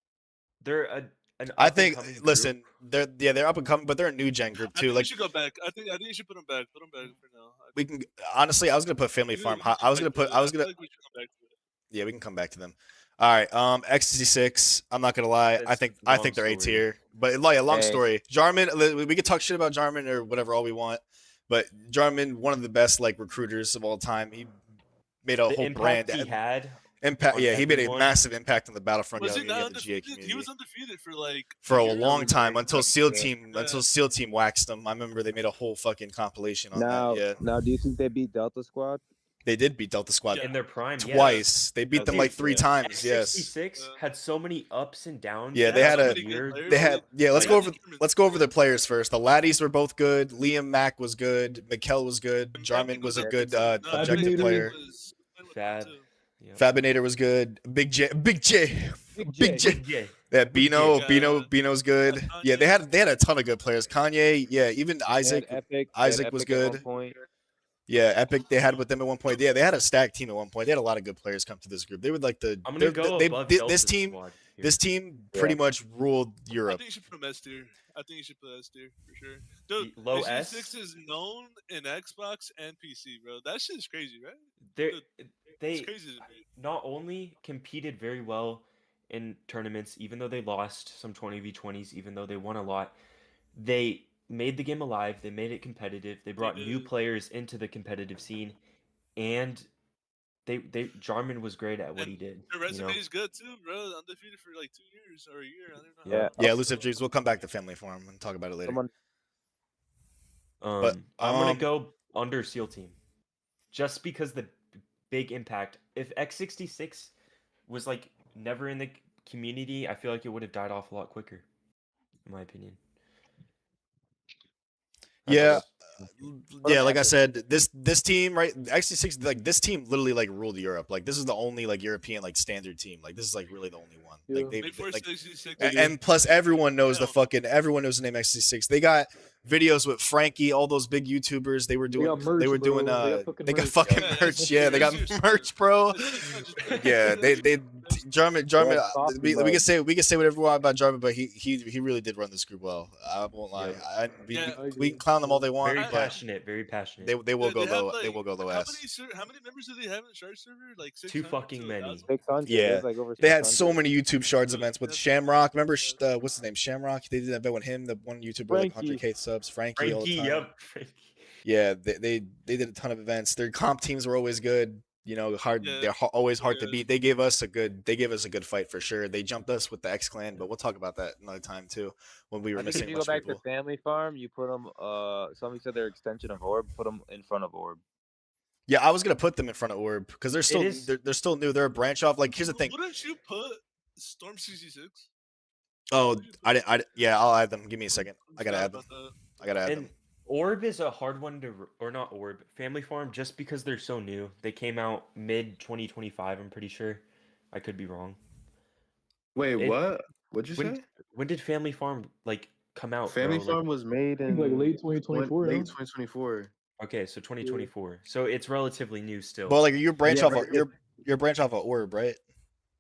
They're an I think. up-and-coming group. Listen, they're up and coming, but they're a new gen group I too. think Like we should go back. I think you should put them back. Put them back for now. we can honestly, I was gonna put Family Farm. I was gonna put. I was gonna. feel like we should come back to it. Yeah, we can come back to them. All right. Ecstasy 6. I'm not gonna lie. I It's think long they're A story. tier. But like a long Hey. story. Jarman. We could talk shit about Jarman or whatever all we want. But Jarman, one of the best like recruiters of all time. He made a The whole impact brand. he had. Impact. on Yeah, he made a everyone. massive impact on the Battlefront Was he community not and the GA undefeated? community He was undefeated for like for a years. long time until SEAL Team Yeah. until SEAL Team waxed them. I remember they made a whole fucking compilation on Now, that. Yeah, now, do you think they beat Delta Squad? they did beat Delta Squad In their prime, yeah. twice. They beat them Dude, like 3 yeah. times. Yes. X66 had so many ups and downs. Yeah, they That had was a- many good weird. players. They had let's Like, go I over think Germans- let's go over the players first. The laddies were both good. Liam Mack was good. Mikel was good. And Jarman Fabinator was a was good No, objective Fabinator player. was playing with Fab. them, too. Yeah. Fabinator was good. Big J. Big J. Yeah. Yeah, Bino. Yeah. Bino's good. Kanye. Yeah, they had a ton of good players. Kanye. Yeah, even They had Isaac. Epic. Isaac was Epic at one good. point. Yeah, Epic. They had with them at one point. Yeah, they had a stacked team at one point. They had a lot of good players come to this group. They would like the. I'm gonna they're- go they- above this Delta's team. squad here. This team Yeah. pretty much ruled I Europe. think you should put them S tier. I think you should put S tier for sure. Dude, Low X6 S? is known in Xbox and PC, bro. That shit is crazy, right? They're- Dude, they It's crazy to me. not only competed very well in tournaments, even though they lost some 20v20s, even though they won a lot, they made the game alive. They made it competitive. They brought new did. players into the competitive scene, and Jarman was great at what And he did. their You know? resume is good too, bro. Undefeated for like 2 years or a year. I don't know. Yeah. Yeah, Elusive Dreams. We'll come back to Family Farm and talk about it later. Someone, But I'm gonna go under SEAL Team, just because the big impact. If X66 was like never in the community, I feel like it would have died off a lot quicker, in my opinion. yeah, Put 'em yeah, like I after- said, this team, right? X66, like this team literally like ruled Europe. Like this is the only like European like standard team. Like this is like really the only one. Yeah. Like they Wait for like 66. and plus everyone knows Damn. everyone knows the name X66. They got videos with Frankie, all those big YouTubers. They were They doing got merch, they were bro. doing They got fucking they got merch. fucking Yeah, merch. Yeah, they got seriously, merch, bro. Yeah, Yeah, Jarman. Yeah, coffee We mug. can say whatever we want about Jarman, but he really did run this group well. I won't lie. Yep. Yeah. We can clown them all they want, Very but passionate, very passionate. they will go They have, low. like, They will go low how ass. how many members do they have in the Shark server? Like 600 Too fucking to many. 1,000? 600. Yeah, There's like over they had 600. so many YouTube Shards events with That's- Shamrock. Remember what's his name? Shamrock. They did that event with him. The one YouTuber like Frankie. 100K subs. Frankie all the Frankie, time. yep. Frankie. Yeah, they did a ton of events. Their comp teams were always good. You know, hard. Yeah. They're always hard to Yeah. beat. They gave us a good fight for sure. They jumped us with the X Clan, but we'll talk about that another time too when we were I think if missing a you go bunch of back people. to Family Farm, you put them. Somebody said they're extension of Orb. Put them in front of Orb. Yeah, I was gonna put them in front of Orb because they're still is- they're still new. They're a branch off. Like here's the thing. Wouldn't you put Storm 66? Oh, yeah, I'll add them. Give me a second. I gotta add them. I gotta add And them. Orb is a hard one to, or not Orb, Family Farm, just because they're so new. They came out mid 2025, I'm pretty sure. I could be wrong. Wait, It- what? What'd you When, say? when did Family Farm like come out? Family bro? Farm was made I in think like late 2024. late no? 2024. Okay, so 2024. So it's relatively new still. Well, like you're branch Yeah, off. but You're branch off of Orb, right?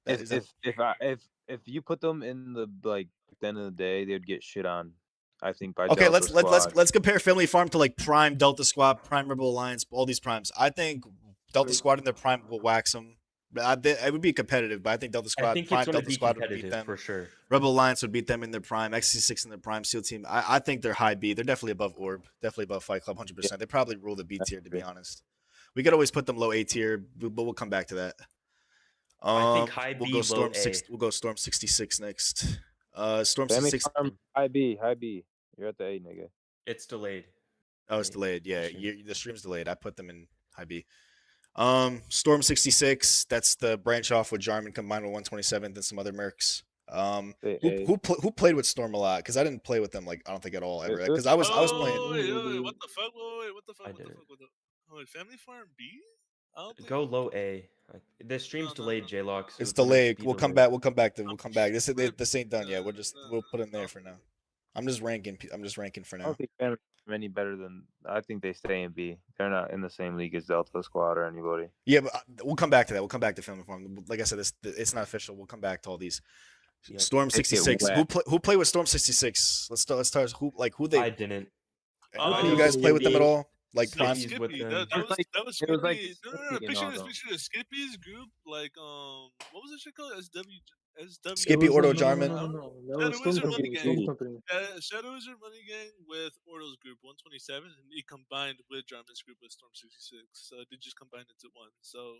Is that- If you put them in the like at the end of the day, they'd get shit on. I think by Okay, Delta Squad. let's compare Family Farm to like Prime Delta Squad, Prime Rebel Alliance, all these primes. I think Delta Squad in their prime will wax them. It would be competitive, but I think Delta Squad, I think Prime it's going to Delta be Squad would beat competitive them. for sure. Rebel Alliance would beat them in their prime. XC6 in their prime. SEAL Team. I think they're high B. They're definitely above Orb. Definitely above Fight Club. 100%. They probably rule the B tier, to be honest. We could always put them low A tier, but we'll come back to that. I think high we'll B, go low Storm A. 6. We'll go Storm 66 next. Storm Family 66. Farm, high B. You're at the A, nigga. It's delayed. Oh, it's Right. delayed. Yeah, Stream. the stream's delayed. I put them in high B. Storm 66. That's the branch off with Jarman combined with 127th and some other mercs. Who played with Storm a lot? Because I didn't play with them like I don't think at all ever. Because I was playing. Wait, what the fuck? Wait, what the fuck? I What the didn't. fuck? Wait, Family Farm B? I don't think Go low A. The stream's delayed, J-Lock. So It's gonna delayed. be We'll come delayed. back. We'll come back. We'll come back. This ain't done yet. We'll put them there for now. I'm just ranking for I now. don't think Family Farm any better than. I think they stay in B. They're not in the same league as Delta Squad or anybody. Yeah, but we'll come back to that. We'll come back to Family Farm. Like I said, it's not official. We'll come back to all these. Yep. Storm They get 66. wet. Who played with Storm 66? Let's start. Who they? I didn't. Do you guys play with them at all? Like prime? Skippy with them. That was It was Skippy. like No, Skippy and picture all this. them. Picture this. Skippy's group, like what was it shit called? SW. Skippy, It was- Ordo, no, Jarman. No. That Shadow was Storm Wizard Company. Money Storm Gang. Company. Shadow Wizard Money Gang with Ordo's group 127, and he combined with Jarman's group with Storm 66. So they just combined into one. So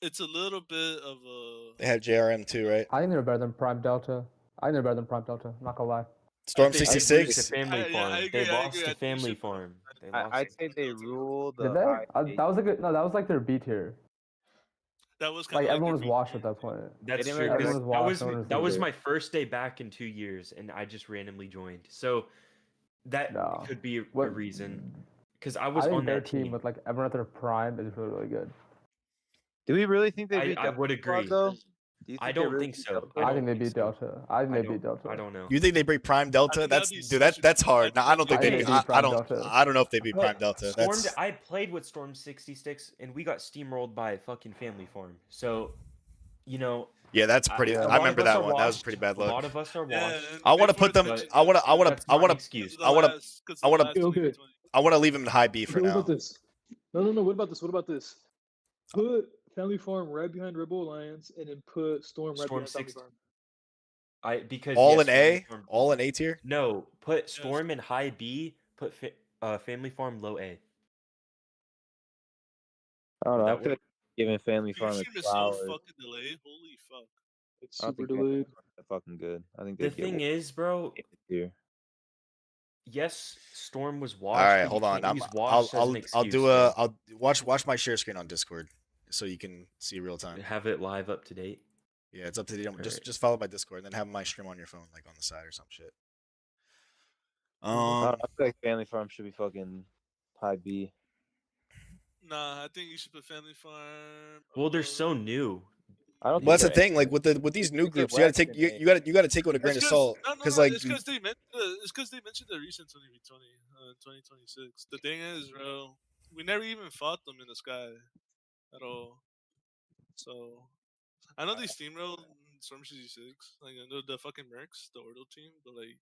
it's a little bit of a. They had JRM too, right? I think they're better than Prime Delta. I think they're better than Prime Delta. I'm not gonna lie. Storm They lose to 66. Family Yeah, Farm. I They agree, I lost agree. I to think you Family should put Farm. They lost I'd to- say they rule the. Did they? high That was like that was like their B tier. That was kind Like of everyone was their washed at that point. That's didn't true. really 'cause Everyone was washed. No one that was there. my first day back in 2 years, and I just randomly joined. So that No. could be a What- reason. Because I I was think on their that team team. with like everyone at their prime is really really good. Do we really think they beat I Delta would Squad, agree. though? Do you I they don't really think beat so. Delta? I think they think beat so. Delta. I think they beat Delta. I don't know. You think they beat Prime Delta? think That's that'd be dude. such a That's good- hard. No, I don't think I they. think Beat, they beat I Prime don't. Delta. I don't know if they beat But Prime Delta. That's I played with Storm 66, and we got steamrolled by fucking Family Farm. So, you know, yeah. That's pretty. a I lot remember of us that are one. That was a washed. pretty bad A lot look. of us are Yeah, washed. and I want to before put them. the- I want to. I want to. That's I not want an to. excuse. I wanna- I wanna- Okay. I want to leave them in high B for Okay, what now. about this? No. What about this? Put Family Farm right behind Rebel Alliance, and then put Storm right Storm behind Family 60. Farm. Because All yes, in A. Family Farm- All in A tier. No, put Storm in high B. Put Family Farm low A. I don't know. Would I that feel work? Giving Family Your Farm its stream is so flowers. fucking delayed. Holy fuck. It's I don't super think Family delayed. Farm's that fucking good. I think The they'd get thing is, bro, here. yes, Storm was All washed, right, but you hold on. can't use I'll washed as an I'll excuse. do bro. I'll watch my share screen on Discord so you can see real time. Have it live up to date. Yeah, it's up to date. Alright. Just follow my Discord and then have my stream on your phone, like on the side or some shit. I feel like Family Farm should be fucking high B. Nah, I think you should put Family Farm. Well, they're so new. I don't. Well, that's the think thing. Like with these new they get groups, you gotta waxed take in you, May. you gotta take it with a grain of salt. Because like it's because they mentioned the recent 2026. The thing is, bro, we never even fought them in the sky at all. So I know they steamrolled Storm 66, like the fucking Mercs, the Ordo team, but like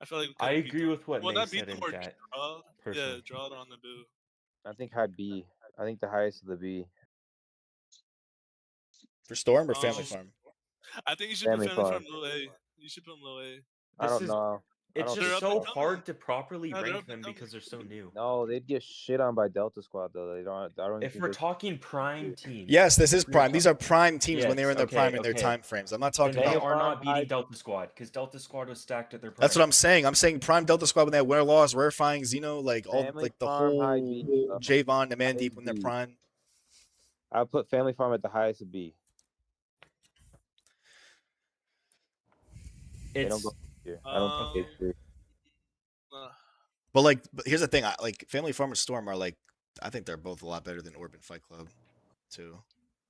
I feel like we I couldn't beat agree them. with what Well, May not beat said them in or chat. draw. Yeah, Personally. draw it on the boo. I think high B. I think the highest of the B. for Storm or Family Um, Farm. I think you should Family put Family Farm. Farm low A. You should put them low A. I don't know. It's They're just up so and coming. hard to properly Yeah, they're rank up and them because they're so new. No, they'd get shit on by Delta Squad though. They don't. I don't. If think we're they- talking prime teams. Yes, this is prime. These are prime teams when they Yes, were in their okay, prime in their okay. time frames. I'm not Then talking they about. are not beating Delta Squad because Delta Squad was stacked at their prime. That's what I'm saying. I'm saying prime Delta Squad when they had winter loss, rarefying Xeno, like all Family like the Farm, high whole B, though. Javon, the High Mandeep when they're B. prime. I'll put Family Farm at the highest of B. They don't It's go here. I don't think they do. But here's the thing. Like Family Farm and Storm are like, I think they're both a lot better than Orb and Fight Club, too.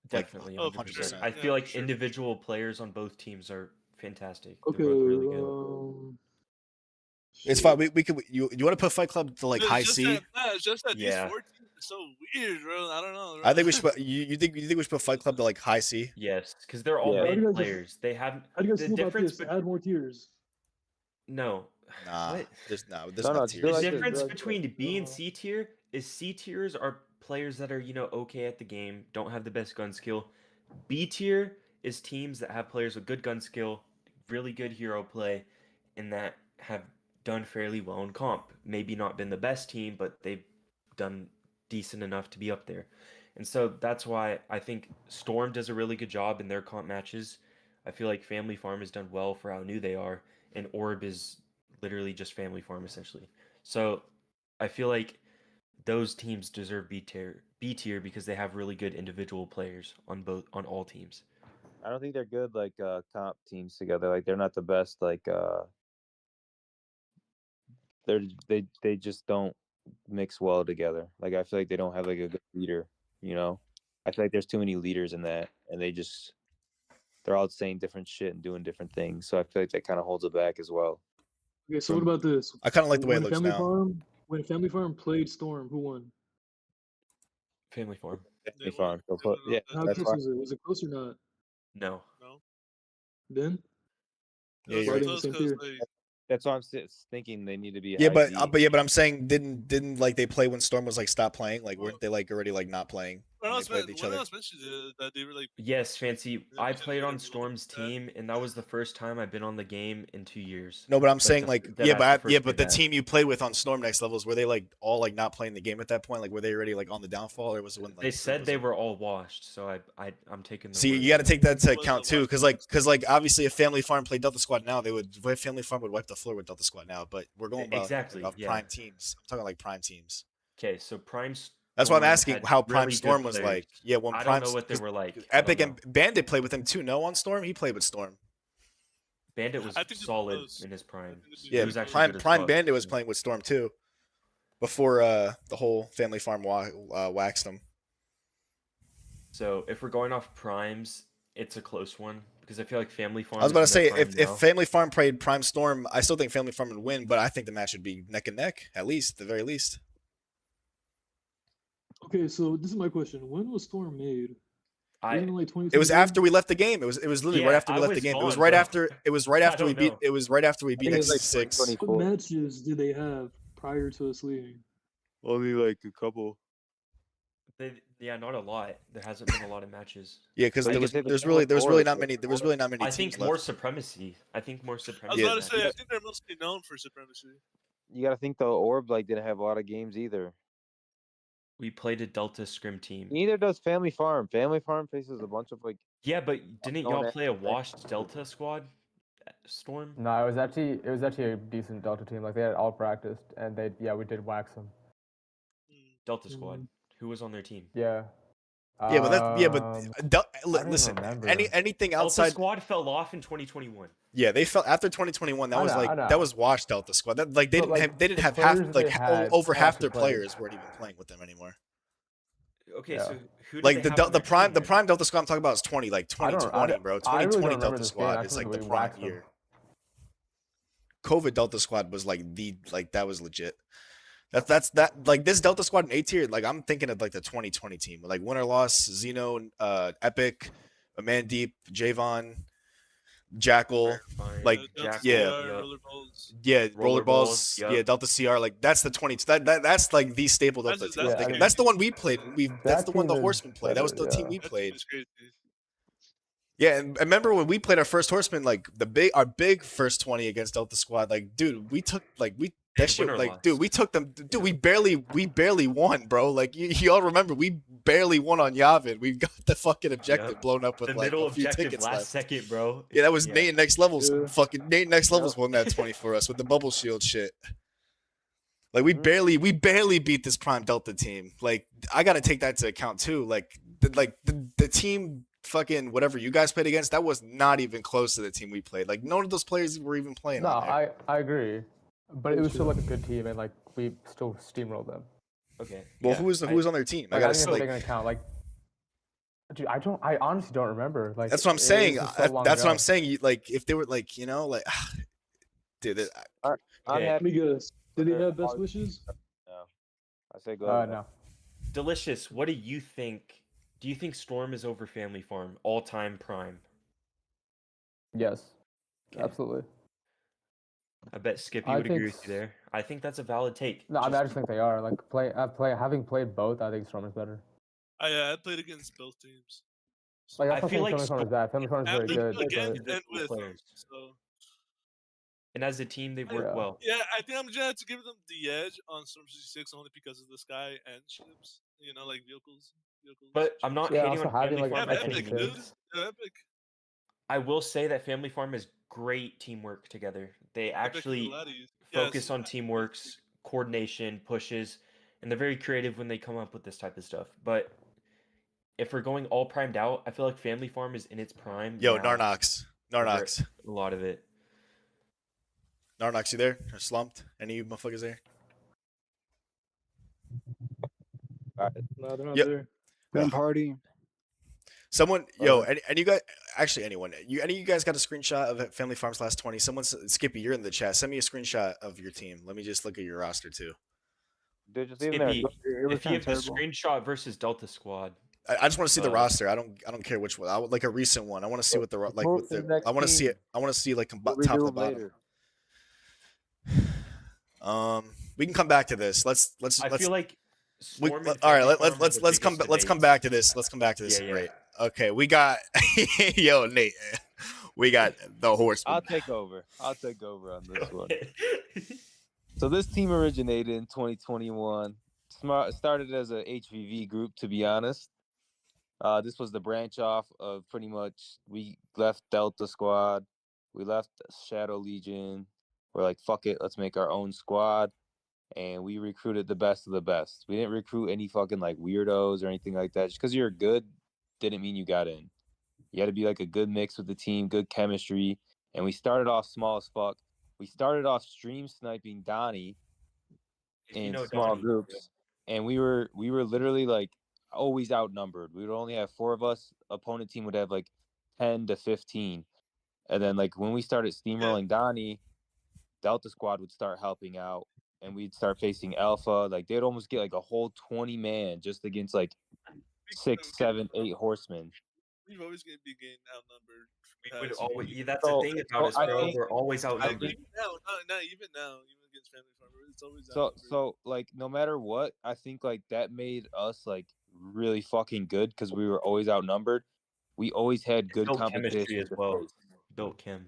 definitely Like, 100%. 100%. I feel like individual players on both teams are fantastic. Okay. They're both really good. It's fine. We could. You want to put Fight Club to like It's high just C? it's just that Yeah. these 4 teams are so weird, bro. I don't know. Bro. I think we should. Put, you think we should put Fight Club to like high C? Yes, because they're all Yeah. How do you mid guys- players. They have How do you guys the feel about difference. this? Add more tiers. No. Nah, What? there's No, not no, tiers. do The like this, difference do like between this. B and C tier is C tiers are players that are, okay at the game, don't have the best gun skill. B tier is teams that have players with good gun skill, really good hero play, and that have done fairly well in comp. Maybe not been the best team, but they've done decent enough to be up there. And so that's why I think Storm does a really good job in their comp matches. I feel like Family Farm has done well for how new they are, and Orb is literally just Family Farm essentially. So I feel like those teams deserve B tier because they have really good individual players on all teams. I don't think they're good like comp teams together. Like they're not the best. Like they just don't mix well together. Like I feel like they don't have like a good leader. I feel like there's too many leaders in that, and they're all saying different shit and doing different things. So I feel like that kind of holds it back as well. Okay, so what about this? I kind of like the way it When looks Family now. Farm, when Family Farm played Storm, who won? Family Farm. Family Farm. So yeah, How that's close why. was it? Was it close or not? No. Then? Yeah, It you're was right. close Same 'cause, tier. like, That's why I'm thinking they need to be. Yeah, high but B. but I'm saying didn't like they play when Storm was like stopped playing? Like weren't they like already like not playing when they played each One other? else mentioned that they were like. Yes, Fancy. Yeah, I we said played they on were Storm's really team, and that was the first time I've been on the game in 2 years. No, but I'm saying like dead yeah, ass but the first but game the back. team you played with on Storm Next Levels were they like all like not playing the game at that point? Like were they already like on the downfall or was it when like They Storm said was, they like- were all washed, so I'm taking the See, word. you got to take that into Was account the too, watch because like obviously if Family Farm played Delta Squad now, Family Farm would wipe the floor with Delta Squad now. But we're going about Exactly, like, yeah. prime teams. I'm talking like prime teams. Okay, so Prime. That's why I'm Storm asking had how Prime really good Storm was players. like. Yeah, when I Prime don't know what they 'cause were like. I Epic don't and know. Bandit played with him too. No, on Storm he played with Storm. Bandit was I think it solid was- in his prime. Yeah, He was actually Prime good as Prime fuck. Bandit was playing with Storm too. Before the whole Family Farm waxed him. So if we're going off primes, it's a close one because I feel like Family Farm. I was about to is in say their prime if now. Family Farm played Prime Storm, I still think Family Farm would win, but I think the match would be neck and neck at least, at the very least. Okay, so this is my question. When was Storm made? Wasn't it like It was 2022? after we left the game. It was literally right Yeah, after we I left the was game. It was gone, right bro. after I don't know. it was right after we beat think it was like X6. 2024. What matches did they have prior to us leaving? Only like a couple. Yeah, not a lot. There hasn't been a lot of matches. Yeah, because But you there can say the was same really with there was really Orb, not but many there was really not many I teams think more left. supremacy. I think more I was supremacy. about to say, I matches. think they're mostly known for supremacy. You got to think though, Orb like didn't have a lot of games either. We played a Delta Scrim team. Neither does Family Farm. Family Farm faces a bunch of like. Yeah, but didn't y'all unknown play a washed Delta squad? Storm? No, it was actually a decent Delta team. Like they had all practiced, and we did wax them. Delta squad. Who was on their team? Yeah. Yeah, but I don't listen. remember. Anything Delta outside squad fell off in 2021. Yeah, they fell after 2021. That I was know, like I know. that was washed Delta squad. That like they But, didn't like, have they didn't the have half players like they had over half actually their played. players weren't even playing with them anymore. Okay, Yeah. so who did Like they have on their team the then? prime Delta squad I'm talking about is 2020, bro. I really 2020 don't remember Delta this game. squad I is just like the remember we prime waxed them. year. COVID Delta squad was like that was legit. That's like this Delta squad in A tier. Like I'm thinking of like the 2020 team, like win or loss, Xeno, Epic, Mandeep, Javon, Jackal, like Delta yeah, CR, Rollerballs. yeah, Rollerballs, rollerballs, yep. yeah, Delta CR. Like that's the 20. That's like the staple Delta That's team. the Like, crazy that's the one team. we played. That's the one the team is Horsemen played. That was the better, team we That team played. is crazy. Yeah, and remember when we played our first Horseman, like our big first 20 against Delta Squad, like dude, we took like we that And shit win or like loss. dude, we took them, dude, we barely won, bro. Like you all remember we barely won on Yavin. We got the fucking objective Yep. blown up with The like middle a few objective tickets last left. second, bro. Yeah, that was Nate and Next Levels. Yeah. Fucking Nate and Next Levels Yep. won that 20 for us with the bubble shield shit. Like we barely beat this Prime Delta team. Like I got to take that into account too. Like the team fucking whatever you guys played against, that was not even close to the team we played. Like none of those players were even playing No, on there. I agree, but it was still like a good team, and like we still steamrolled them. Okay. Well, yeah, who was on their team? Like, I gotta didn't even like take into account. Like, dude, I honestly don't remember. Like that's what I'm it saying. was just so long That's what ago. I'm saying. Like if they were like like, dude, I'm Okay. happy. Because did he have best wishes? No. I say go ahead. No. Delicious. What do you think? Do you think Storm is over Family Farm all-time prime? Yes, Okay. absolutely. I bet Skippy I would agree think with you there. I think that's a valid take. No, I just think they are. Like having played both, I think Storm is better. I played against both teams. Like I that's not feel saying like Family Farm is bad. Family Farm is very good. Against but- and with them. players. So And as a team, they've worked Yeah. well. yeah, I think I'm gonna have to give them the edge on Storm 66 only because of the sky and ships. You know, like vehicles. But I'm not Yeah, hating also on having, Family like, Farm Yeah, by any Epic, dude. means. Yeah, Epic. I will say that Family Farm is great teamwork together. They actually Laddies. focus Yes. on teamworks, coordination, pushes, and they're very creative when they come up with this type of stuff. But if we're going all primed out, I feel like Family Farm is in its prime. yo, now Narnox. over Narnox. a lot of it. Narnox, you there? Or slumped? Any of you motherfuckers there? No, they're not Yep. there. Gun party. Someone, yo, and you guys, actually anyone, any of you guys got a screenshot of Family Farm's last 20? Someone, Skippy, you're in the chat. Send me a screenshot of your team. Let me just look at your roster too. Dude, just leave them there. Skippy, It was if you have kinda the terrible. screenshot versus Delta Squad, I just want to see the Uh, roster. I don't care which one. I would like a recent one. I want to see what the like Move with to the the. next I want to see team. it. I want to see like We'll top redo to them bottom. later. We can come back to this. Let's. I feel like We, Storm and all right, Family Farm are let's the come biggest let's come debates. back to this. Let's come back to this. Yeah, yeah. Right. Okay, we got yo Nate. We got the Horseman. I'll take over on this one. So this team originated in 2021. Started as a HVV group, to be honest. This was the branch off of pretty much we left Delta Squad, we left Shadow Legion. We're like, fuck it, let's make our own squad. And we recruited the best of the best. We didn't recruit any fucking like weirdos or anything like that. Just because you're good didn't mean you got in. You had to be like a good mix with the team, good chemistry. And we started off small as fuck. We started off stream sniping Donnie in small Donnie, groups. And we were literally like always outnumbered. We would only have 4 of us. Opponent team would have like 10 to 15. And then like when we started steamrolling Donnie, Delta Squad would start helping out. And we'd start facing Alpha. Like they'd almost get like a whole 20 man just against like 6, 7, 8 horsemen. We've always been getting outnumbered. We would always, that's So- the thing about us, so I bro. think- We're always outnumbered. Even now, not even now, even against Family Farm, it's always So outnumbered. like no matter what, I think like that made us like really fucking good because we were always outnumbered. We always had good Built competition chemistry as to well. face. Built chem.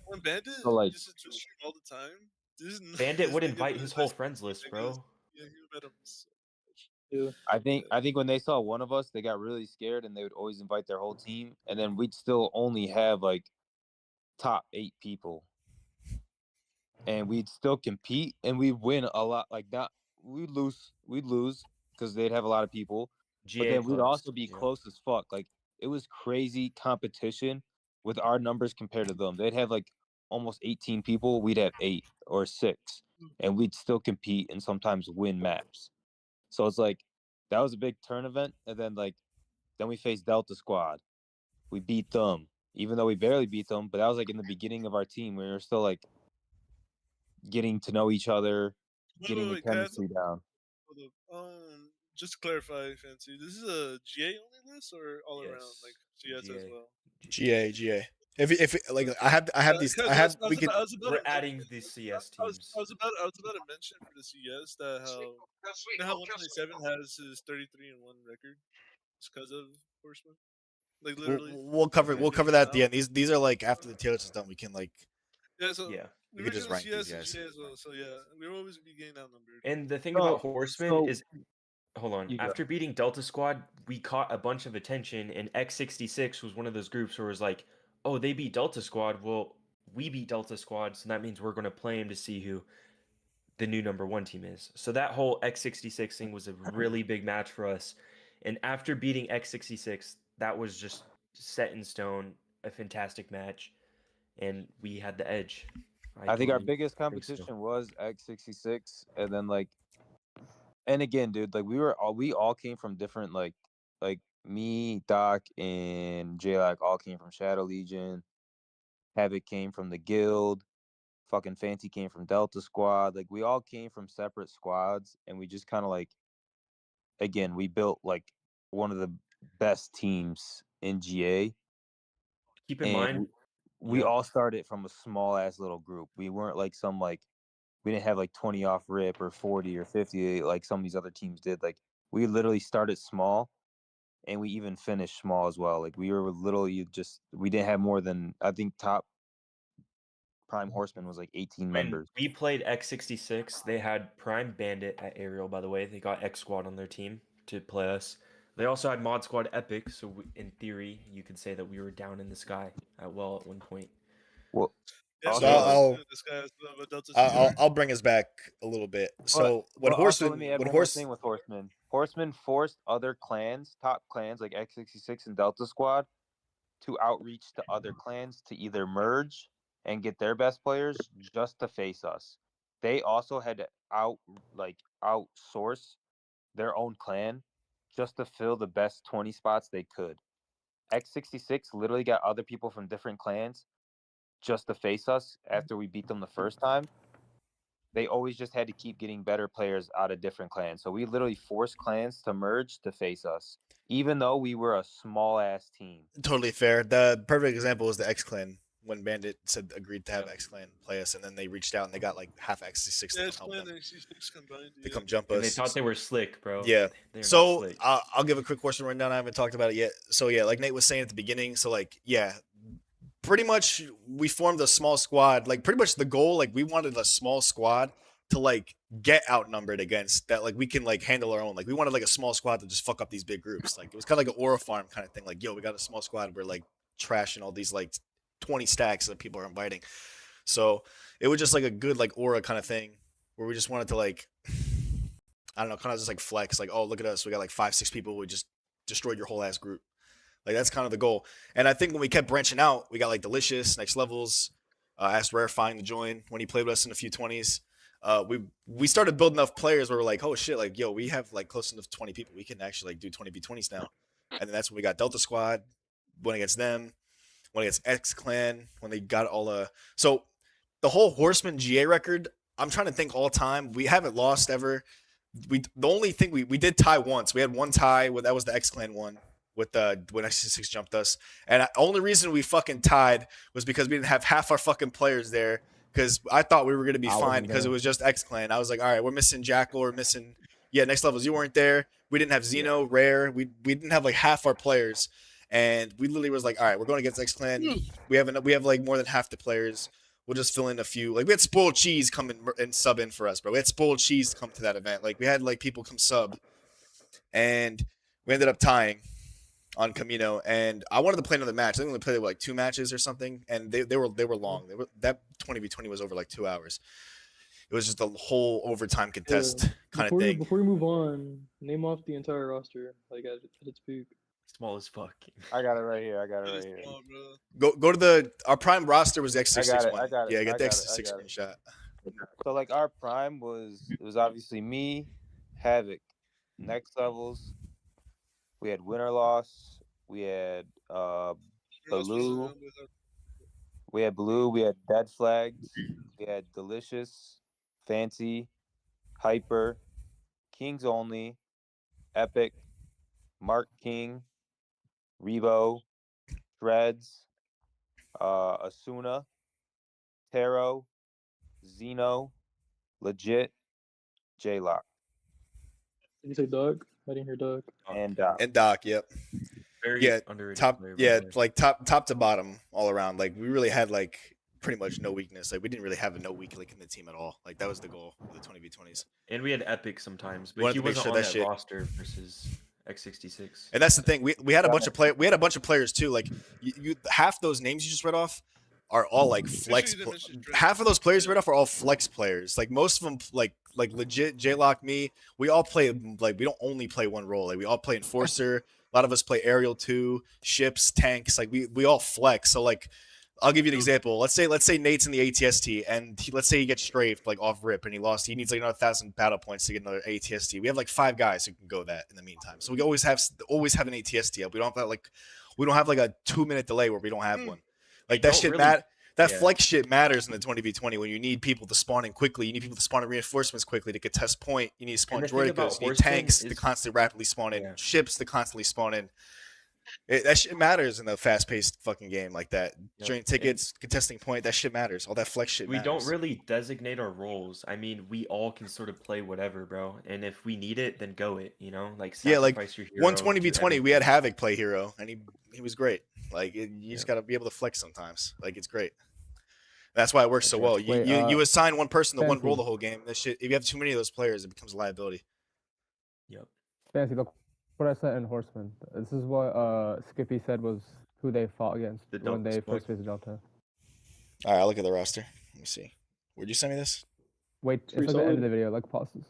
When Bandit So, like- used to stream all the time, Bandit would this nigga invite was his whole like- friends list, niggas- bro. Yeah, he would bet him so much. Yeah. I think when they saw one of us, they got really scared and they would always invite their whole team, and then we'd still only have like top 8 people, and we'd still compete and we'd win a lot. Like not we'd lose because they'd have a lot of people, but GA then we'd close. also be Yeah. close as fuck. Like it was crazy competition with our numbers compared to them. They'd have like almost 18 people, we'd have 8 or 6, and we'd still compete and sometimes win maps. So it's like that was a big turn event, and then we faced Delta Squad. We beat them, even though we barely beat them. But that was like in the beginning of our team. We were still like getting to know each other, getting the Wait, can I ask chemistry down. hold up. Just to clarify, Fancy, this is a GA only list or all around, like CS as GA. well? GA. If like I have these I Because have I we was could about, I was about We're to adding mention, the CS I was, teams. I was about, I was about to mention for the CS that how you know how 127 has his 33-1 record, it's because of Horseman. Like literally, we'll cover that at the end. These are like after the tier list is done, we can like Yeah, so Yeah. we we were could just doing rank these CS and guys. GA as well. So yeah, we will always be getting outnumbered. And the thing So- about Horseman so- is, hold on. You go. After beating Delta Squad, we caught a bunch of attention, and X66 was one of those groups where it was like, oh, they beat Delta Squad. Well, we beat Delta Squad, so that means we're going to play them to see who the new #1 team is. So that whole X66 thing was a really big match for us. And after beating X66, that was just set in stone, a fantastic match, and we had the edge. I think our totally biggest think so. competition was X66, and then and again, dude, like we all came from different like me, Doc, and J-Lac all came from Shadow Legion. Havoc came from the Guild. Fucking Fancy came from Delta Squad. Like we all came from separate squads, and we just kind of again, we built like one of the best teams in GA. Keep in And mind, we yeah. all started from a small ass little group. We weren't like we didn't have like 20 off rip or 40 or 50 like some of these other teams did. Like we literally started small, and we even finished small as well. Like we were literally we didn't have more than, I think top Prime Horseman was like 18 When members. we played X66, they had Prime Bandit at Aerial, by the way. They got X Squad on their team to play us. They also had Mod Squad Epic, so in theory, you could say that we were down in the sky at one point. Well, Yeah, So also, this guy has a Delta I'll bring us back a little bit. So when also, let me Horseman add one more thing with Horseman. Horseman forced other clans, top clans like X66 and Delta Squad, to outreach to other clans to either merge and get their best players just to face us. They also had to outsource their own clan just to fill the best 20 spots they could. X66 literally got other people from different clans just to face us after we beat them the first time. They always just had to keep getting better players out of different clans. So we literally forced clans to merge to face us, even though we were a small ass team. totally fair. The perfect example was the X Clan when Bandit said agreed to have X Clan play us, and then they reached out and they got like half X6 to come help them. combined. They come jump us. And they thought they were slick, bro. Yeah. They're not So slick. I'll give a quick question rundown. I haven't talked about it yet. So yeah, like Nate was saying at the beginning. So like yeah, pretty much we formed a small squad. Like pretty much the goal, like we wanted a small squad to like get outnumbered against that. Like we can like handle our own. Like we wanted like a small squad to just fuck up these big groups. Like it was kind of like an aura farm kind of thing. Like yo, we got a small squad. We're like trashing all these like 20 stacks that people are inviting. So it was just like a good like aura kind of thing where we just wanted to like I don't know, kind of just like flex, like, oh, look at us. We got like 5-6 people. We just destroyed your whole ass group. Like that's kind of the goal. And I think when we kept branching out, we got like Delicious, Next Levels, asked Rarefying to join when he played with us in a few 20s. We started building enough players where we're like, oh shit, like yo, we have like close enough 20 people. We can actually like do 20v20s now. And then that's when we got Delta Squad, went against them, went against X Clan, when they got all so the whole Horseman GA record, I'm trying to think all time. We haven't lost ever. The only thing we did tie once. We had one tie. That was the X Clan one with when X6 jumped us. And the only reason we fucking tied was because we didn't have half our fucking players there. Because I thought we were gonna be fine because it was just X Clan. I was like, all right, we're missing Jackal, we're missing Next Levels. You weren't there. We didn't have Xeno, Rare. We didn't have like half our players. And we literally was like, all right, we're going against X Clan. We have like more than half the players. We'll just fill in a few. Like we had Spoiled Cheese come in and sub in for us, bro. We had Spoiled Cheese come to that event. Like we had like people come sub. and we ended up tying on Camino, and I wanted to play another match. I think we only played like 2 matches or something, and they were long. That 20v20 was over like 2 hours. It was just a whole overtime contest kind of thing. Before we move on, name off the entire roster, like at its peak. Small as fuck. I got it right here. Go to our prime roster was the X66 one. I got it. Yeah, get the I got it. X66 screenshot. So like our prime was obviously me, Havoc, Next Levels. We had Winner Loss. We had Blue. We had Blue. We had Dead Flags. We had Delicious, Fancy, Hyper, Kings Only, Epic, Mark King, Rebo, Shreds, Asuna, Taro, Zeno, Legit, J-Lock. Did you say Doug? I didn't hear Doug. And Doc. And Doc, yep. Very yeah, underrated top. player, Yeah, by the way. like top to bottom all around. Like we really had like pretty much no weakness. Like we didn't really have a no weak link in the team at all. Like that was the goal of the 20v20s. And we had Epic sometimes, Wanted but he to make wasn't sure on that that shit- roster versus X66. And that's the thing. We had a bunch of we had a bunch of players too. Like you half those names you just read off are all like flex. Half of those players you read off are all flex players. Like most of them, like legit J-Lock, me. We all play like we don't only play one role. Like we all play Enforcer. A lot of us play aerial too, ships, tanks. Like we all flex. So like I'll give you an example. Let's say Nate's in the ATST, and let's say he gets strafed like off rip, and he lost. He needs like another 1,000 battle points to get another ATST. We have like 5 guys who can go that in the meantime. So we always have an ATST up. We don't have like a 2-minute delay where we don't have one. Like that shit That flex shit matters in the 20v20 when you need people to spawn in quickly. You need people to spawn in reinforcements quickly to contest point. You need to spawn droidicas. You need tanks to constantly rapidly spawn in. Ships to constantly spawn in. That shit matters in a fast-paced fucking game like that. During tickets, contesting point, that shit matters. All that flex shit We matters. don't really designate our roles. I mean, we all can sort of play whatever, bro. And if we need it, then go it. You know, like sacrifice your hero. 120v20, we had Havoc play hero, and he was great. Like you just gotta be able to flex sometimes. Like it's great. That's why it works so well. You assign one person to one role the whole game. That shit. If you have too many of those players, it becomes a liability. Yep. Fancy, look what I said in Horseman. This is what Skippy said was who they fought against when they first faced Delta. All right, I'll look at the roster. Let me see. Where'd you send me this? Wait, it's at the end of the video. Like pauses.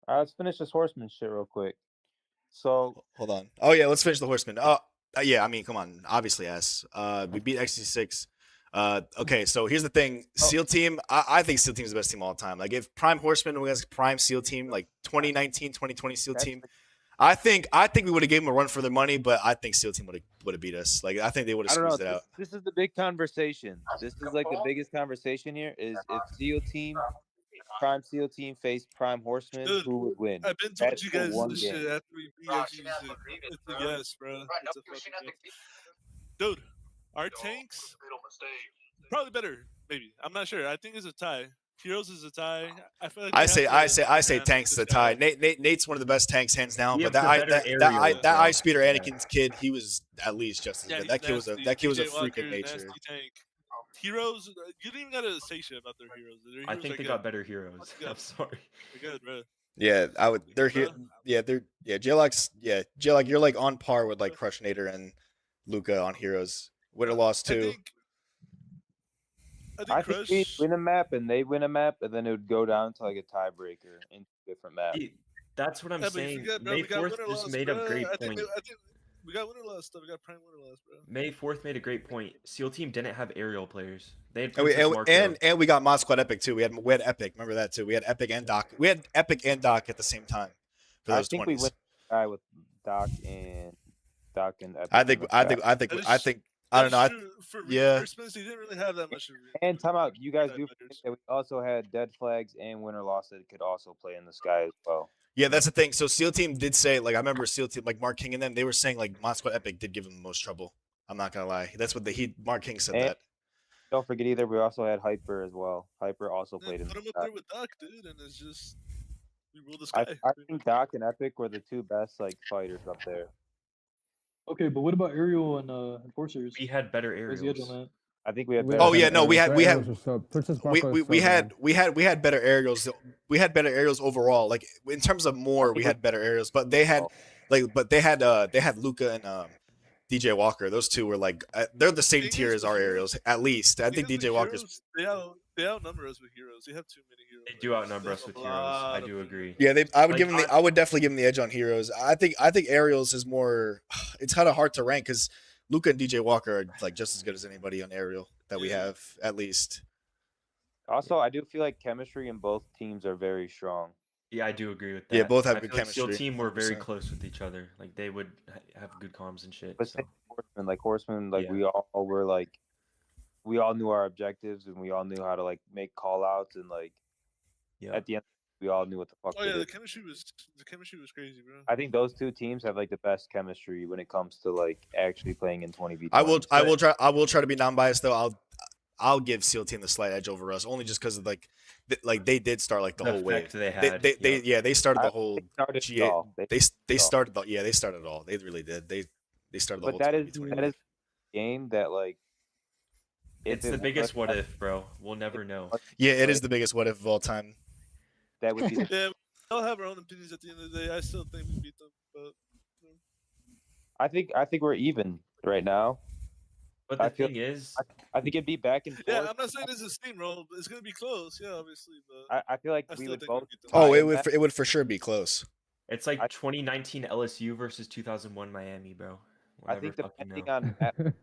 All right, let's finish this Horseman shit real quick. So hold on. Oh yeah, let's finish the Horseman. Yeah, I mean, come on. Obviously, yes. We beat X66. Okay, so here's the thing. SEAL Team, I think SEAL Team is the best team all the time. Like if Prime Horseman was Prime SEAL Team, like 2019, 2020 SEAL Team, I think we would have gave them a run for their money, but I think SEAL Team would have beat us. Like I think they would have squeezed it out. This is the big conversation. This is like the biggest conversation here. Is if SEAL Team, Prime SEAL Team faced Prime Horseman, who would win? I've been told you guys this shit after we beat X66. It's a yes, bro. It's a fucking yes. Dude, our tanks probably better. Maybe I'm not sure. I think it's a tie. Heroes is a tie. I feel like I say tanks is a tie. Nate's one of the best tanks hands down, but that ice speeder Anakin's kid, he was at least just as good. That kid was a freak of nature. Heroes, you didn't even gotta say shit about their heroes. I think they got better heroes. I'm sorry. They're good, bro. Yeah, I would. They're here. Yeah, J-Lock's. Yeah, J-Lock, you're like on par with like Crush Nader and Luca on heroes. Winner loss too. I think we win a map and they win a map, and then it would go down to like a tiebreaker in different maps. That's what I'm saying. May 4th just made a great point. I think we got winner loss stuff. We got prime winner loss, bro. May 4th made a great point. SEAL Team didn't have aerial players. They had and we got Mod Squad Epic too. We had Epic. Remember that too. We had Epic and Doc. We had Epic and Doc at the same time for those 20s. We went guy with Doc and Epic. I think. I don't know. They didn't really have that much. And time out. You guys do forget that we also had Dead Flags and Winner Loss that could also play in the sky as well. Yeah, that's the thing. So SEAL Team did say, like, I remember SEAL Team, like Mark King and them, they were saying like Mod Squad Epic did give them the most trouble. I'm not gonna lie. That's what Mark King said that. Don't forget either. We also had Hyper as well. Hyper also played in the sky. Put him up there with Doc, dude, and it's just we rule the sky. I think Doc and Epic were the two best like fighters up there. Okay, but what about aerial and enforcers? We had better aerials. Where's the edge on that? I think we had We better. Oh yeah, better no, we aerials. had Their we aerials had are so Princess we, Barco we, is so we had bad. we had better aerials. We had better aerials overall. Like in terms of more, think we we're- had better aerials, but they had they had Luca and DJ Walker. Those two were like they're the same Thing tier is, as with our heroes, aerials. At least I think because with DJ Walker's. heroes, they outnumber us with heroes. They have too many heroes. They do outnumber us with heroes. I do agree. Yeah, Like, I would definitely give them the edge on heroes. I think aerials is more. It's kind of hard to rank because Luca and DJ Walker are like just as good as anybody on aerial that we have at least. Also, I do feel like chemistry in both teams are very strong. Yeah, I do agree with that. Yeah, both have I good feel like chemistry. Steel Team were very 100%. close with each other. Like they would have good comms and shit. But So same with Horseman, like Yeah. we all were like, we all knew our objectives and we all knew how to like make call outs and like yeah, at the end we all knew what the fuck Oh to yeah, do. the chemistry was crazy, bro. I think those two teams have like the best chemistry when it comes to like actually playing in 20v20. I will try to be non-biased though. I'll give SEAL Team the slight edge over us only just because of like they did start like the The whole wave. effect they had, They started the I- whole they started it GA. all. They They started they started it all. They really did. They started the But whole that is 2020 that wave. is a game that like if it's it the biggest was- what if, bro. We'll never know. Yeah, it is the biggest what if of all time. That would be the Yeah, we all have our own opinions at the end of the day. I still think we beat them, but I think we're even right now. But the I feel- thing is, I think it'd be back and forth. yeah, I'm not saying this is a steamroll, but it's gonna be close. Yeah, obviously, but I feel like I we still would think we both. beat them. Oh, tie it in would that. it would for sure be close. it's like 2019 LSU versus 2001 Miami, bro. We'll I never think fucking depending know. on map,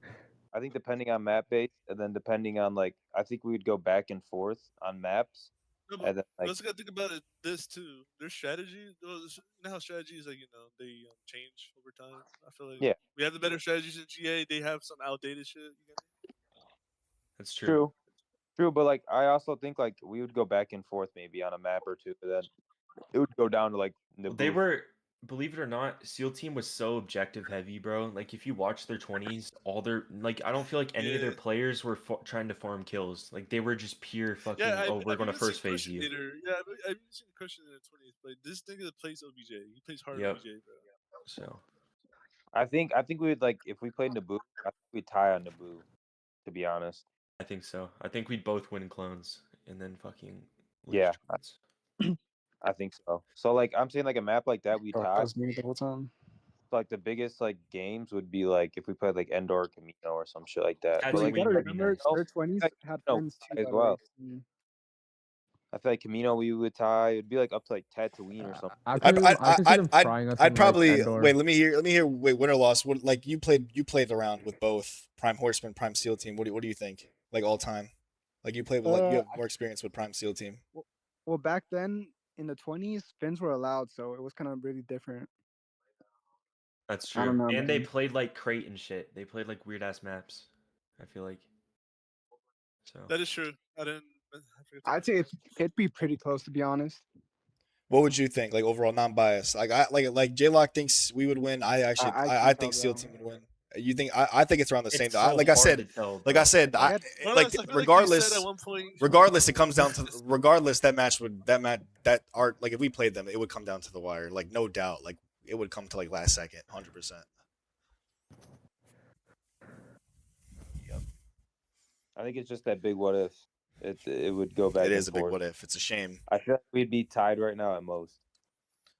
I think depending on map base, and then depending on like, I think we would go back and forth on maps. No, but And then, you like, also got to think about it. This too, their strategy. You know how strategies like they change over time. I feel like Yeah. we have the better strategies in GA. They have some outdated shit. You get me? That's true. true, but like I also think like we would go back and forth maybe on a map or two, but then it would go down to like Well, Naboo. they were, believe it or not, SEAL Team was so objective heavy, bro. Like if you watch their 20s, all their like I don't feel like any of their Yeah. players were trying to farm kills. Like they were just pure fucking. Yeah, Oh, we're I've gonna even seen first phase Christian you. Later. Yeah, I've even seen Christian in the 20s play. This nigga that plays OBJ. He plays hard Yep. OBJ, bro. So I think we would like if we played Naboo, I think we'd tie on Naboo, to be honest. I think so. I think we'd both win clones and then fucking lose Yeah. tournaments. I think so. So like I'm saying like a map like that we Bro, that tie. was me the whole time. Like the biggest like games would be like if we played like Endor Camino or some shit like that. That's But Well, like you gotta would be remember nice. their 20s Like, had no, friends too. as That well. well. I feel like Camino we would tie. It'd be like up to like Tatooine or something. I could see them trying us in, I'd probably like, Endor. wait. Let me hear. Wait, win or loss. What like you played around with both Prime Horseman, Prime SEAL Team. What do you think? Like all time, like you played with like you have more experience with Prime SEAL Team. Well, back then in the 20s, fins were allowed, so it was kind of really different. That's I don't true. know, And they man. played like crate and shit. They played like weird ass maps. I feel like. So That is true. I didn't. I forget to I'd say it'd be pretty close, to be honest. What would you think? Like overall, non-biased. Like J Lock thinks we would win. I can't think tell, SEAL bro. Team would win. You think I think it's around the It's same. so Like I hard said, to tell, like bro. I said, Yeah. Well, like I feel like you regardless, said at one point, regardless, it comes down to regardless that match that art like if we played them, it would come down to the wire. Like no doubt, like it would come to like last second, 100%. Yep, I think it's just that big what if. It would go back. it and is a big forth. what if. It's a shame. I feel like we'd be tied right now at most.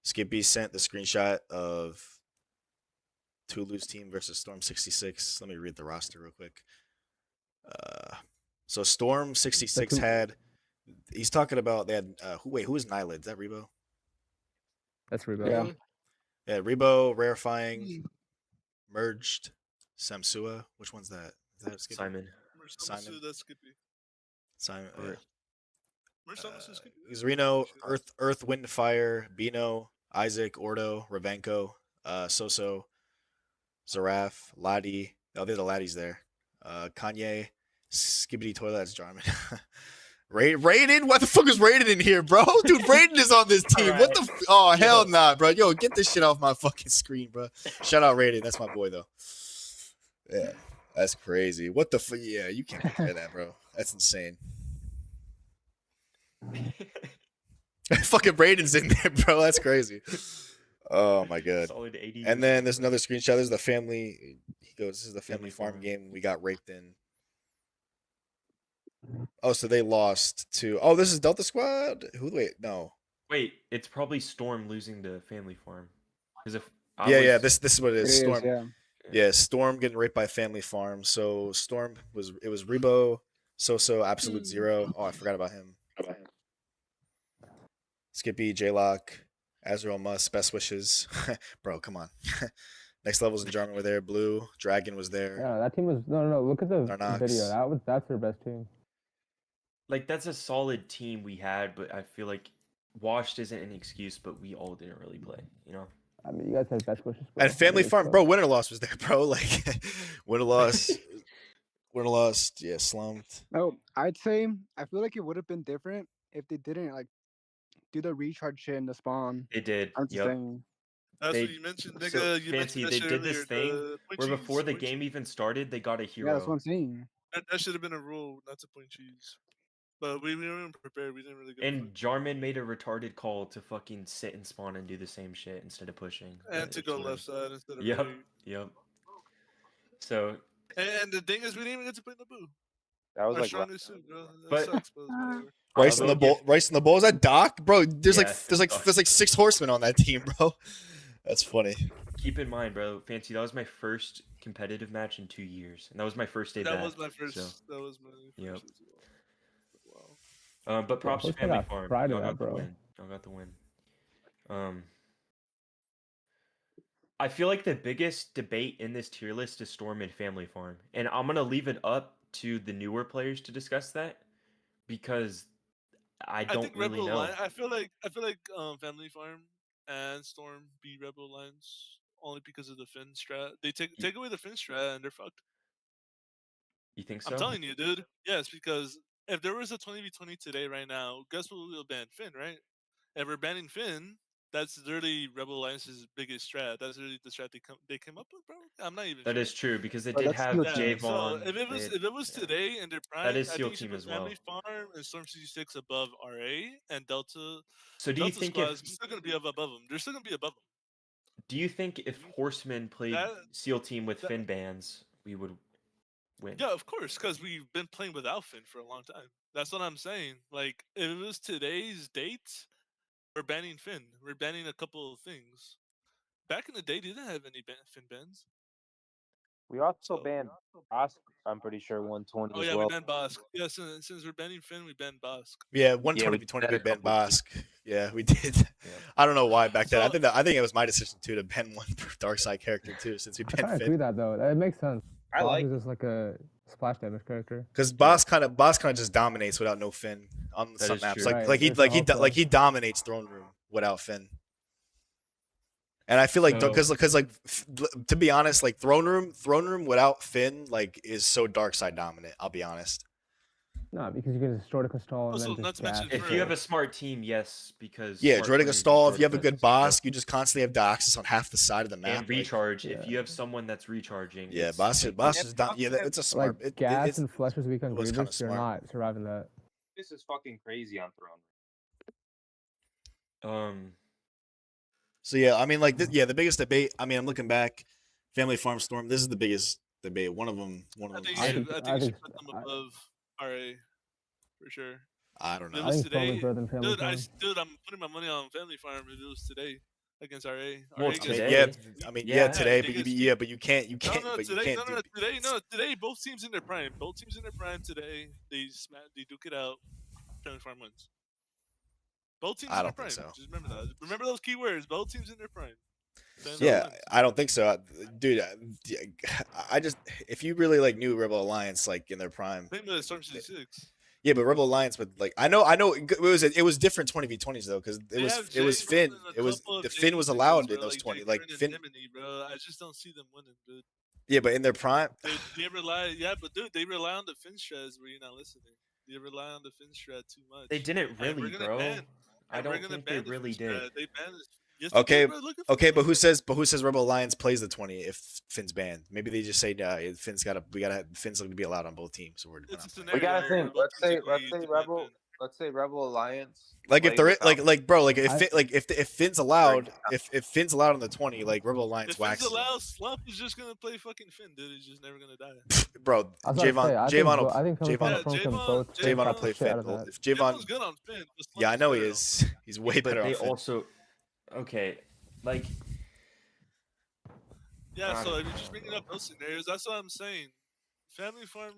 Skippy sent the screenshot of Tulu's team versus Storm 66. Let me read the roster real quick. So Storm 66 had. He's talking about they had who is Nylid? Is that Rebo? That's Rebo. Yeah. Yeah, Rebo, Rarefying, Merged, Samsua. Which one's that? Is that Skippy? Simon. Simon. That's Skippy. Simon. Skippy. Zerino, Earth, Wind, Fire, Bino, Isaac, Ordo, Ravenko, Soso, Zaraf, Ladi. Oh, there's the Laddies there. Kanye, Skibbity Toilet. That's Jarman. Raiden? What the fuck is Raiden in here, bro? Dude, Raiden is on this team. What the? Oh, hell nah, bro. Yo, get this shit off my fucking screen, bro. Shout out Raiden. That's my boy, though. Yeah, that's crazy. What the? Yeah, you can't compare that, bro. That's insane. Fucking Raiden's in there, bro. That's crazy. Oh my god. Solid 80. And then there's another screenshot. There's the family. He goes, "This is the family farm game we got raped in." Oh, so they lost to. Oh, this is Delta Squad. Who? Wait, no. Wait, it's probably Storm losing to Family Farm. Because if I Yeah. was, This is what it It is. is, Storm. yeah. Yeah, Storm getting raped by Family Farm. So Storm was Rebo, So Absolute Zero. Oh, I forgot about him. Skippy, J-Lock, Azrael Musk, best wishes. Bro, come on. Next levels in German were there. Blue, Dragon was there. Yeah, that team was no. Look at the Darnox. video. That's their best team. like, that's a solid team we had, but I feel like washed isn't an excuse, but we all didn't really play, you know? I mean, you guys had best wishes. Bro. And Family I mean, Farm, so- bro, win or loss was there, bro. Like, win or loss. Win or loss. Yeah, slumped. No, I'd say I feel like it would have been different if they didn't like do the recharge shit in the spawn. They did. I'm just Yep. saying. That's They what you mentioned, nigga. so You fancy. mentioned that They shit did this earlier. thing The point where cheese, before the point game cheese. even started, they got a Yeah, that's hero. what I'm saying. That should have been a rule, not to point cheese. But we weren't even prepared. We didn't really give a And fuck. Jarman made a retarded call to fucking sit and spawn and do the same shit instead of pushing. And but to it's go whatever. left side instead of Yep. right. Yep. So, And the thing is, we didn't even get to play Naboo. That was Our like strongest suit, bro. That But- sucks, but it's whatever. Rice in will the bowl. give- Rice in the bowl. Is that Doc, bro? There's Yes, there's Doc. 6 horsemen on that team, bro. That's funny. keep in mind, bro, Fancy, that was my first competitive match in 2 years, and that was my first day That back. was my first. So, That was my first Yep. as well. Wow. but props to Horsemen Family got Farm. fried in Y'all that, got the bro. win. Y'all got the win. I feel like the biggest debate in this tier list is Storm and Family Farm, and I'm gonna leave it up to the newer players to discuss that because I I don't think really Rebel know. Line. I feel like Family Farm and Storm be Rebel Lines only because of the Finn strat. They take away the Finn strat and they're fucked. You think so? I'm telling you, dude. Yes, because if there was a 20v20 today right now, guess what we'll ban? Finn, right? If we're banning Finn, that's literally Rebel Alliance's biggest strat. That's literally the strat they came up with, bro. I'm not even. That sure. is true because they Bro, did that's have Steel Yeah, Team. so Javon. if it was yeah. today in their prime, is I Steel think you should Team put as well. Family Farm and Storm 66 above RA and Delta. So do you Delta think Squad if is still gonna be above them? They're still gonna be above them. do you think if Horsemen played That- Seal Team with that- Finn bans, we would win? Yeah, of course, because we've been playing without Finn for a long time. That's what I'm saying. Like, if it was today's date, we're banning Finn. We're banning a couple of things. Back in the day, they didn't have any Finn bans. We also So- banned Bosk, I'm pretty sure 120 Oh as yeah, well. we banned Bosk. Yeah, since we're banning Finn, we banned Bosk. Yeah, Yeah, 120 we v 20 did we that a banned couple of Bosk. Yeah, we did. Yeah. I don't know why back then. So- I think it was my decision too to ban one dark side character too, since we I kind banned of agree Finn. that though. That makes sense. I Boss like is just like a splash damage character. Because Boss kind of just dominates without no Finn on That some is maps. true. Like Right, like he there's like he also- like he dominates Throne Room without Finn. And I feel like So- because like to be honest, like Throne Room without Finn like is so dark side dominant. I'll be honest. No, because you can just Droideka stall and Also, then not just to mention gas. If you have a smart team, yes, because Yeah, smart Droideka players stall. with If you have a Droideka good is- boss, you just constantly have Doxus on half the side of the map. and like- recharge, yeah. if you have someone that's recharging, yeah, it's boss like- is yeah, it's a smart. Like gas it's, and Flesher's weak on it was kinda Grievous, you're smart. not surviving that. This is fucking crazy on Throne. So yeah, I mean, like, the biggest debate. I mean, I'm looking back, Family Farm Storm. This is the biggest debate. One of them. I think I you think- should, I I think you should think- put them I- above RA for sure. I don't If it know. I was think Storm is today, better than Family dude, Farm. I'm putting my money on Family Farm if it was today against RA. Well, RA gets today- Yeah, I mean, Yeah, today, they but get- but you can't, No, but you today, can't. no, today. Both teams in their prime. Both teams in their prime today. They duke it out. Family Farm wins. Both teams I in their don't think prime. so. Just remember that. Remember those keywords. Both teams in their prime. Family Farm Yeah, wins. I don't think so, dude. I just if you really like knew Rebel Alliance like in their prime. Same with Storm 66. Yeah, but Rebel Alliance, but like I know it was different 20v20s though because They have it was Jay Finn. running a it was couple of the Finn Jay was singles, allowed bro, in those like 20 Jay like Curran and Finn. Nimini, bro. I just don't see them winning, dude. Yeah, but in their prime, They rely, yeah, but dude, they rely on the Finn strats where you're not listening. They rely on the Finn strat too much. They didn't And we're really, gonna bro. ban- I and we're don't gonna think they ban the really Finn did. strat. They banned this. Yes, they okay, did, bro. Look at okay, but Finn. who says Rebel Alliance plays the 20 if Finn's banned? Maybe they just say Finn's going to be allowed on both teams. So we're It's a not playing. scenario We gotta where think. both Let's teams say agree to ban Rebel. Finn. let's say Rebel Alliance. Like if played they're without- like bro, like I- if Finn's allowed, if Finn's allowed on the 20, like Rebel Alliance If Finn's waxes him. allowed, Slump is just gonna play fucking Finn, dude. He's just never gonna die. Bro, I was about to say, I think Javon Family will Farm can both Javon will the play shit out Finn. of that. If Javon, Javon's good on Finn. But yeah, I Slump's know he better is. He's way But better they on Finn. also, okay, like Yeah, I so don't if you're just bringing up those scenarios, that's what I'm saying. Family Farm.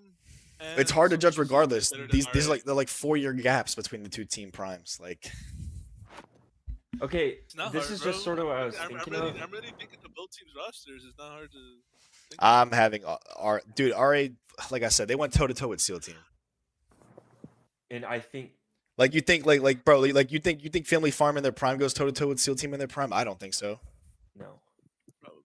And It's hard to judge Social regardless. Security better than These RA. they're like 4-year gaps between the two team primes. Like, okay, It's not this hard, is just bro. sort of what I was I'm thinking ready, of. I'm ready thinking of both teams' rosters. It's not hard to. I'm having RA. Like I said, they went toe to toe with SEAL Team. And I think Like you think like bro, like you think Family Farm in their prime goes toe to toe with SEAL Team in their prime? I don't think so. no, Probably.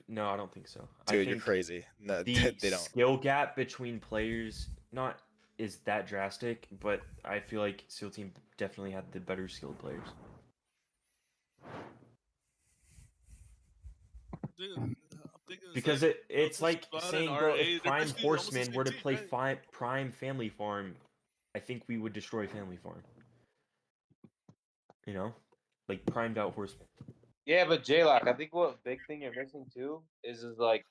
no, I don't think so. I Dude, you're think crazy. No, the they don't. skill gap between players not is that drastic, but I feel like SEAL Team definitely had the better skilled players. I'm thinking Because it's like Squad and saying, bro, RA, if they're Prime basically almost the Horseman same were to team, play right? Prime Family Farm, I think we would destroy Family Farm. You know, like primed out Horseman. Yeah, but J-Lock, I think what big thing you're missing too is like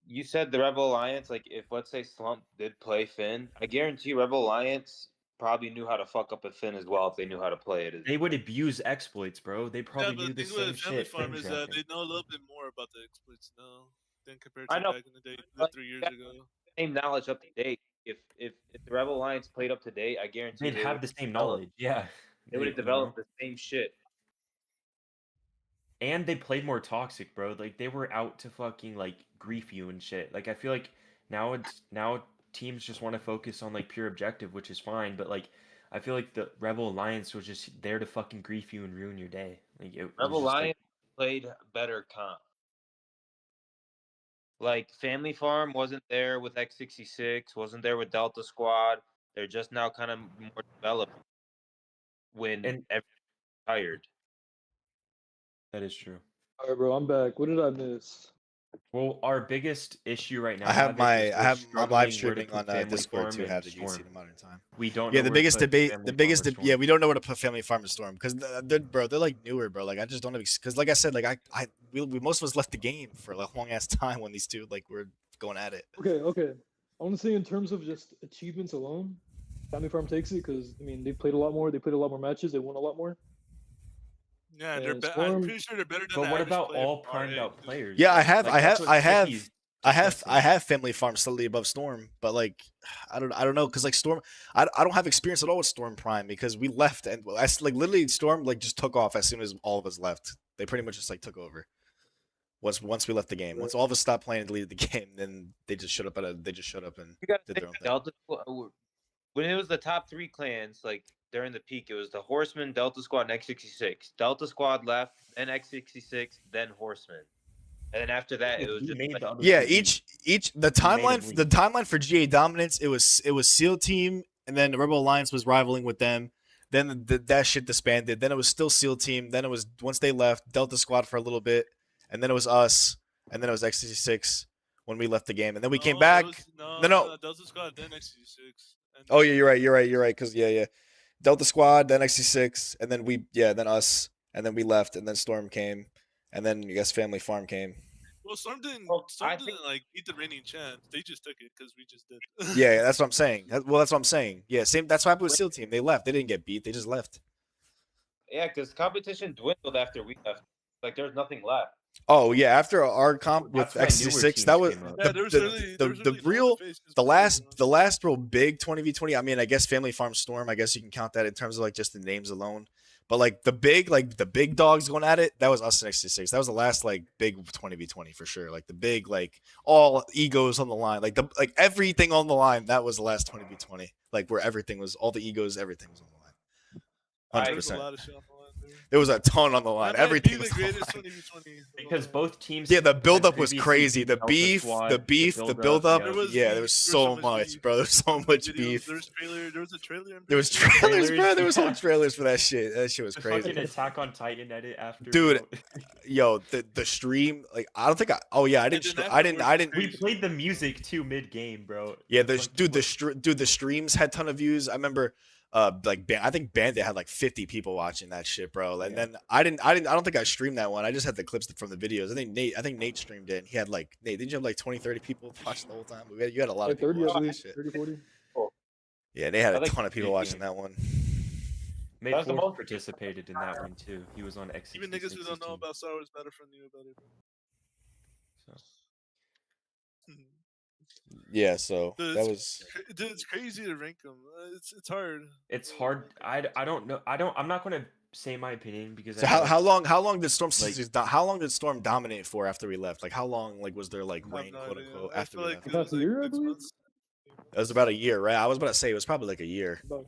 you said the Rebel Alliance. Like if let's say Slump did play Finn, I guarantee Rebel Alliance probably knew how to fuck up a Finn as well if they knew how to play it. They would abuse exploits, bro. They probably Yeah, knew but the the thing same with Family shit. Farm Finn is that drafting. they know a little bit more about the exploits now than compared I to know. back in the day, Like, 3 years that ago. same knowledge up to date. If the Rebel Alliance played up to date, I guarantee They'd they have would the same develop. knowledge. Yeah, They would have you know. developed the same shit. And they played more toxic, bro. Like they were out to fucking like grief you and shit. Like I feel like now teams just want to focus on like pure objective, which is fine. But like I feel like the Rebel Alliance was just there to fucking grief you and ruin your day. Like it was Rebel just Alliance played better comp. Like Family Farm wasn't there with X66, wasn't there with Delta Squad. They're just now kind of more developed when And- everyone's tired. that is true. All right, bro, I'm back. What did I miss? Well, our biggest issue right now. I have my is we're my live struggling where to streaming put on Family Discord Farm too. I and have the GC Storm. in modern time. We don't. Yeah, know the where to biggest put debate, Family the Farm biggest, or yeah, Storm. we don't know where to put Family Farm and Storm because they're like newer, bro. Like I just don't have because like I said, like we most of us left the game for a long ass time when these two like were going at it. Okay. I want to say in terms of just achievements alone, Family Farm takes it because I mean they played a lot more. They played a lot more matches. They won a lot more. Yeah, And I'm Storm- pretty sure they're better than But the what average about player all from primed RA, out dude. players? Yeah, Like, that's what Skippy's discussing. I have Family Farm slightly above Storm, but like I don't know because like Storm, I don't have experience at all with Storm Prime because we left and I like literally Storm like just took off as soon as all of us left. They pretty much just like took over. Once we left the game, once all of us stopped playing and deleted the game, then they just showed up and You gotta did their think own thing. Delta when it was the top 3 clans, like during the peak, it was the Horsemen, Delta Squad, and X66. Delta Squad left, then X66, then Horsemen. And then after that, it was just like, Yeah, each the timeline for GA dominance, it was SEAL Team, and then the Rebel Alliance was rivaling with them. Then that shit disbanded. Then it was still SEAL Team. Then it was once they left Delta Squad for a little bit, and then it was us, and then it was X66 when we left the game, and then we came back. No. Delta Squad, then X66. Oh yeah, you're right. Because yeah, Delta Squad, then X66, and then then us, and then we left, and then Storm came, and then I guess Family Farm came. Well, Storm didn't like beat the reigning champ. They just took it because we just did. Yeah, that's what I'm saying. Well, that's what I'm saying. Yeah, same. That's what happened with SEAL Team. They left. They didn't get beat. They just left. yeah, because competition dwindled after we left. Like there's nothing left. Oh yeah, after our comp with That's when newer X66, that was teams came up. Yeah, there was really the no real faces the before, last real big 20v20. I mean, I guess Family Farm Storm. I guess you can count that in terms of like just the names alone. But like the big dogs going at it, that was us and X66. That was the last like big 20v20 for sure. Like the big like all egos on the line, like everything on the line. That was the last 20v20. Like where everything was, all the egos, everything was on the line. 100%. There's a lot of shit on the line, dude. There was a ton on the line. That might Everything be was the on the greatest line. 20v20. Because both teams. Yeah, the had buildup was previously crazy. beat The Delta beef, Squad, the buildup. There was Yeah, beef. there was so much, beef. bro. There was so much Videos, beef. There was a trailer. There was trailers, bro. There was whole trailers for that shit. That shit was The crazy. fucking Attack on Titan edit after. Dude, bro. yo, the stream, like I don't think I didn't. We played the music too mid game, bro. Yeah, the streams had ton of views. I remember I think Bandit had like 50 people watching that shit, bro. And Yeah. then I don't think I streamed that one. I just had the clips from the videos. I think Nate streamed it. And he had like Nate. Did you have like 20, 30 people watching the whole time? You had a lot of Like people 30 at watching that least, shit. 30, 40. Yeah, they had I a like ton of people big watching game. that one. May That's the 4th most- participated in that one too. He was on X66. Even niggas who don't know about Star Wars Battlefront knew about it. So. Yeah, so Dude, that was. Dude, it's crazy to rank them. It's hard. It's hard. I don't know. I'm not gonna say my opinion because. So I know how long did Storm dominate for after we left? Like how long was their like I have reign, no quote idea. unquote, I after feel we like left? it was About a year, I 6 believe? months. It was about a year, right? I was about to say it was probably like a year. About,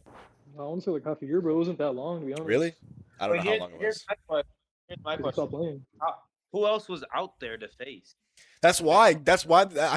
I want to say like half a year, but it wasn't that long, to be honest. Really? I don't know But how long it here's was. here's my 'Cause he stopped question. playing. Who else was out there to face? That's why I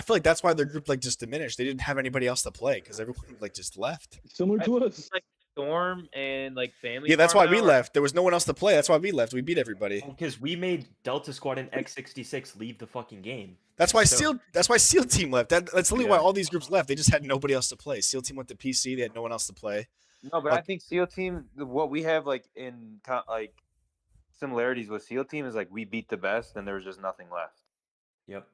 feel like that's why their group like just diminished. They didn't have anybody else to play because everyone like just left. Similar to us. Like Storm and like Family. Yeah, that's Farm why we now, or- left. There was no one else to play. That's why we left. We beat everybody. Because we made Delta Squad and X66 leave the fucking game. That's why So- SEAL Team left. That's literally why Yeah. all these groups left. They just had nobody else to play. SEAL Team went to PC. They had no one else to play. No, but I think SEAL Team, what we have like in like similarities with SEAL Team is like we beat the best and there was just nothing left. Yep.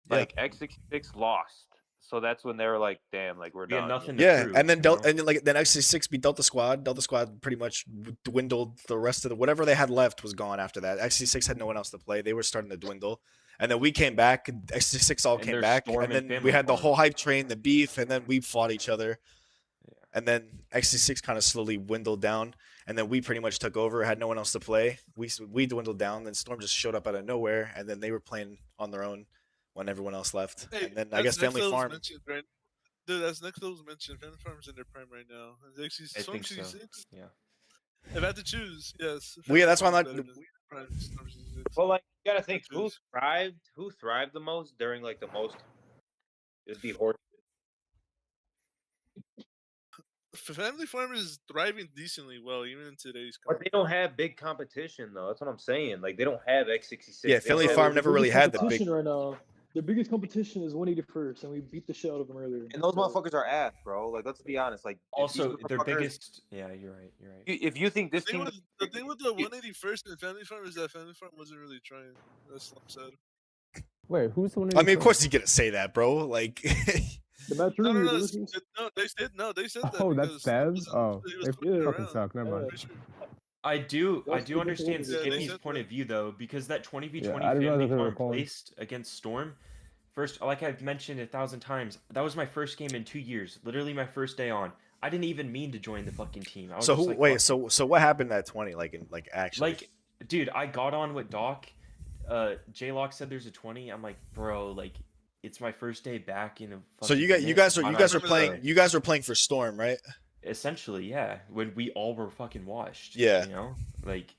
Like X66 lost, so that's when they were like, "Damn, like we're We had done." nothing to Yeah, prove, and then you know? then X6 beat Delta Squad. Delta Squad pretty much dwindled. The rest of whatever they had left was gone after that. X6 had no one else to play. They were starting to dwindle. And then we came back. And X6 all And came there's back, Storm and and then we Family had the Farm. whole hype train, the beef, and then we fought each other. And then X6 kind of slowly dwindled down, and then we pretty much took over. Had no one else to play. We dwindled down. Then Storm just showed up out of nowhere, and then they were playing on their own when everyone else left. Hey, And then I that's guess next Family level's Farm. mentioned, right? Dude, that's next level's mentioned. Family Farm's in their prime right now. I think so. 66? Yeah. If I had to choose, yes. Well, yeah, that's why I'm Family not. Farm's better than Prime Storm 66. Well, like you gotta think Choose. who thrived the most during like the most. It'd be Horse. Family Farm is thriving decently well, even in today's. But they don't have big competition though. That's what I'm saying. Like they don't have X66. Yeah, They Family don't have- Farm never really had the big. competition right now. Their biggest competition is 181st, and we beat the shit out of them earlier. And those So, motherfuckers are ass, bro. Like let's be honest. Like if Also, these their motherfuckers- biggest. Yeah, you're right. You're right. If you think this The thing team, with the thing with the 181st and Family Farm is that Family Farm wasn't really trying. That's what I'm sad. Wait, who's the one? I mean, of course he's gonna say that, bro. Like, the match No, earlier, no, versus- they said that. Oh, that's because Bev? he was Oh, they fucking fucking around. suck. Never mind. For sure. I do That's the understand difference. Yeah, they Skippy's said point that. of view though, because that 20v20 Yeah, I didn't realize Family they were Farm calling. placed against Storm. First, like I've mentioned 1,000 times, that was my first game in 2 years. Literally my first day on. I didn't even mean to join the fucking team. I was so just who? like, Wait, fuck it. so what happened at 20? Like in actually? Like, dude, I got on with Doc. J-Lock said there's a 20. I'm like, bro, like, it's my first day back in a. So you fucking guys minute. are Why you guys not were play? playing. You guys were playing for Storm, right? Essentially, yeah. When we all were fucking washed. Yeah. You know, like,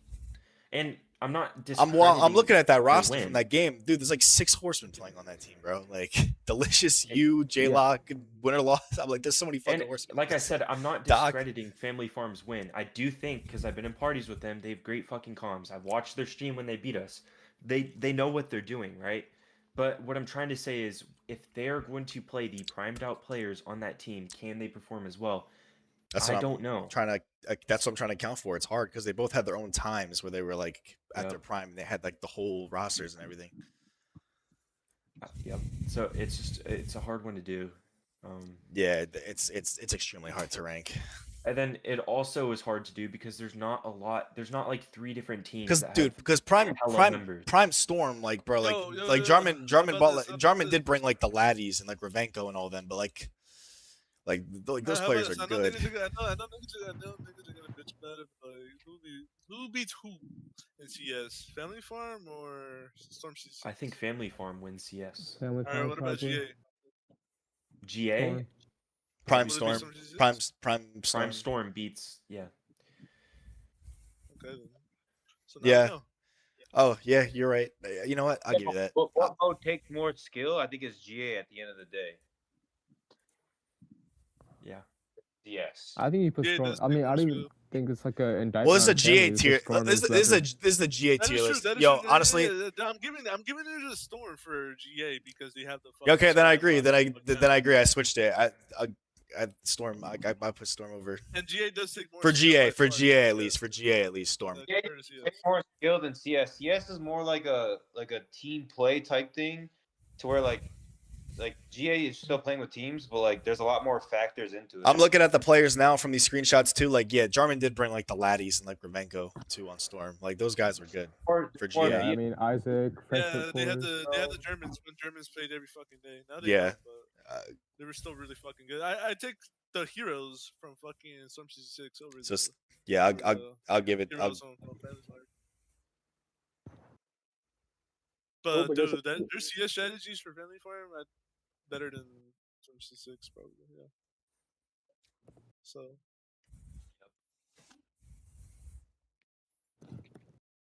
and I'm not. I'm looking at that roster win. from that game, dude. There's like 6 horsemen playing on that team, bro. Like Delicious, you, J Lock, Winter Loss. I'm like, there's so many fucking And horsemen. like I said, I'm not Doc. discrediting Family Farm's win. I do think, because I've been in parties with them, they have great fucking comms. I've watched their stream when they beat us. They know what they're doing, right? But what I'm trying to say is, if they're going to play the primed out players on that team, can they perform as well? That's I what don't know. That's what I'm trying to account for. It's hard because they both had their own times where they were like at Yep. their prime. And they had like the whole rosters and everything. Yep. So it's a hard one to do. Yeah, it's extremely hard to rank. And then it also is hard to do because there's not a lot. There's not like 3 different teams. Because that dude, have because prime hella members. Storm, like bro, like Yo, yo, like yo, Jarman how about this? How about Jarman this? did bring like the laddies and like Ravenko and all them, but like those How players about are this? good. I know niggas are gonna bitch about it, but who beats who in CS? Family Farm or Storm 66? I think Family Farm wins CS. Family Alright, Farm what about probably. GA? GA. Storm. Prime Will it be Storm, Storm 66? Prime Prime Storm. Storm beats. Yeah. Okay. Then. So now Yeah. we know. Oh yeah, you're right. You know what? I'll give you that. What mode takes more skill? I think it's GA at the end of the day. Yeah. Yes. I think you put Yeah, Storm. that's I mean, the I don't issue. even think it's like a indictment. Well, this is a on GA Family, it's tier. just Storm This is better. is a GA That tier is true. list. That is Yo, true. honestly, I'm giving it to Storm for GA because they have the. fucking okay, then I Storm agree. class. Then I agree. I switched it. Storm. I put Storm over And GA does take more for skill GA. by For far, GA at yeah. least. For GA at least. Storm. Yeah, compared to CS. It's more skill than CS. CS is more like a team play type thing, to where like GA is still playing with teams, but like there's a lot more factors into it. I'm looking at the players now from these screenshots too. Like, yeah, Jarman did bring like the laddies and like Ravenko too on Storm. Like those guys were good for GA. Yeah, I mean Isaac, Yeah, Frankfurt they had Force. the Germans when Germans played every fucking day. Now they Yeah. don't, but they were still really fucking good. I take the heroes from fucking Storm 66 over So the yeah, over I'll give it. heroes on Friendly Fire. Oh, But but guess dude, their CS strategies for Friendly Fire are better than Storm 66 probably. Yeah.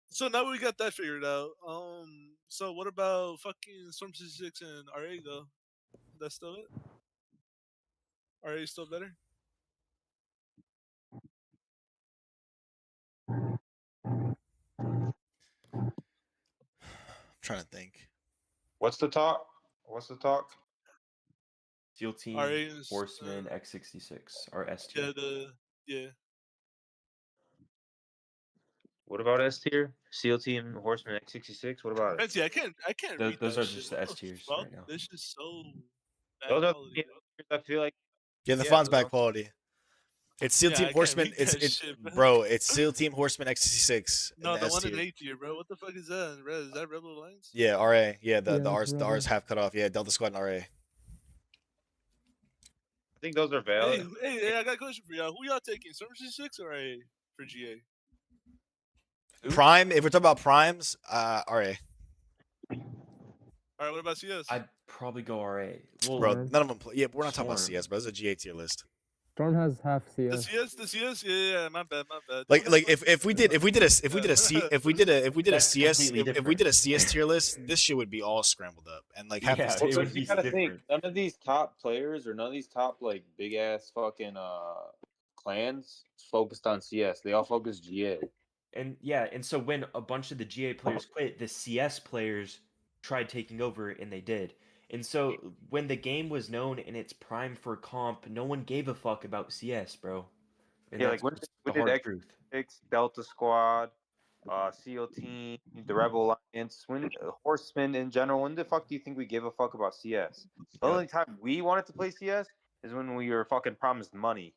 So now we got that figured out. So what about fucking Storm 66 and RA though? That's still it? RA is still better? I'm trying to think. What's the talk? Steel Team, RA Horseman, X66 are S tier. Yeah. What about S tier? SEAL Team, Horseman, X66. What about it? Fancy, I can't read Those that are shit. just the What S tiers fuck? right now. This is so bad Those are quality. I feel like. Yeah, the font's bad quality. It's SEAL Yeah, Team I can't Horseman. read It's that shit, bro. bro. It's SEAL Team Horseman X66. No, in the S one in tier. A tier, bro. What the fuck is that in red? Is that Rebel Alliance? Yeah, RA. Yeah, the it's R's Rebel. half cut off. Yeah, Delta Squad and RA. I think those are valid. Hey, I got a question for y'all. Who y'all taking? Storm 66 or A for GA? Prime. If we're talking about primes, RA. All right, what about CS? I'd probably go RA. Well, Bro, none of them play. Yeah, we're not talking about Storm. CS, bro. This is a GA tier list. Storm has half The CS. CS, yeah, my bad. Like if we did a CS completely if we did a CS tier list, this shit would be all scrambled up and like half Yeah, these it would be You gotta think, different. none of these top players or none of these top like big ass fucking clans focused on CS. They all focus GA. And yeah, and so when a bunch of the GA players quit, the CS players tried taking over, and they did. And so when the game was known in its prime for comp, no one gave a fuck about CS, bro. And Yeah, that's like just when the did hard truth. X6, Delta Squad, SEAL Team, the Rebel Alliance, when Horsemen in general, when the fuck do you think we gave a fuck about CS? The only time we wanted to play CS is when we were fucking promised money.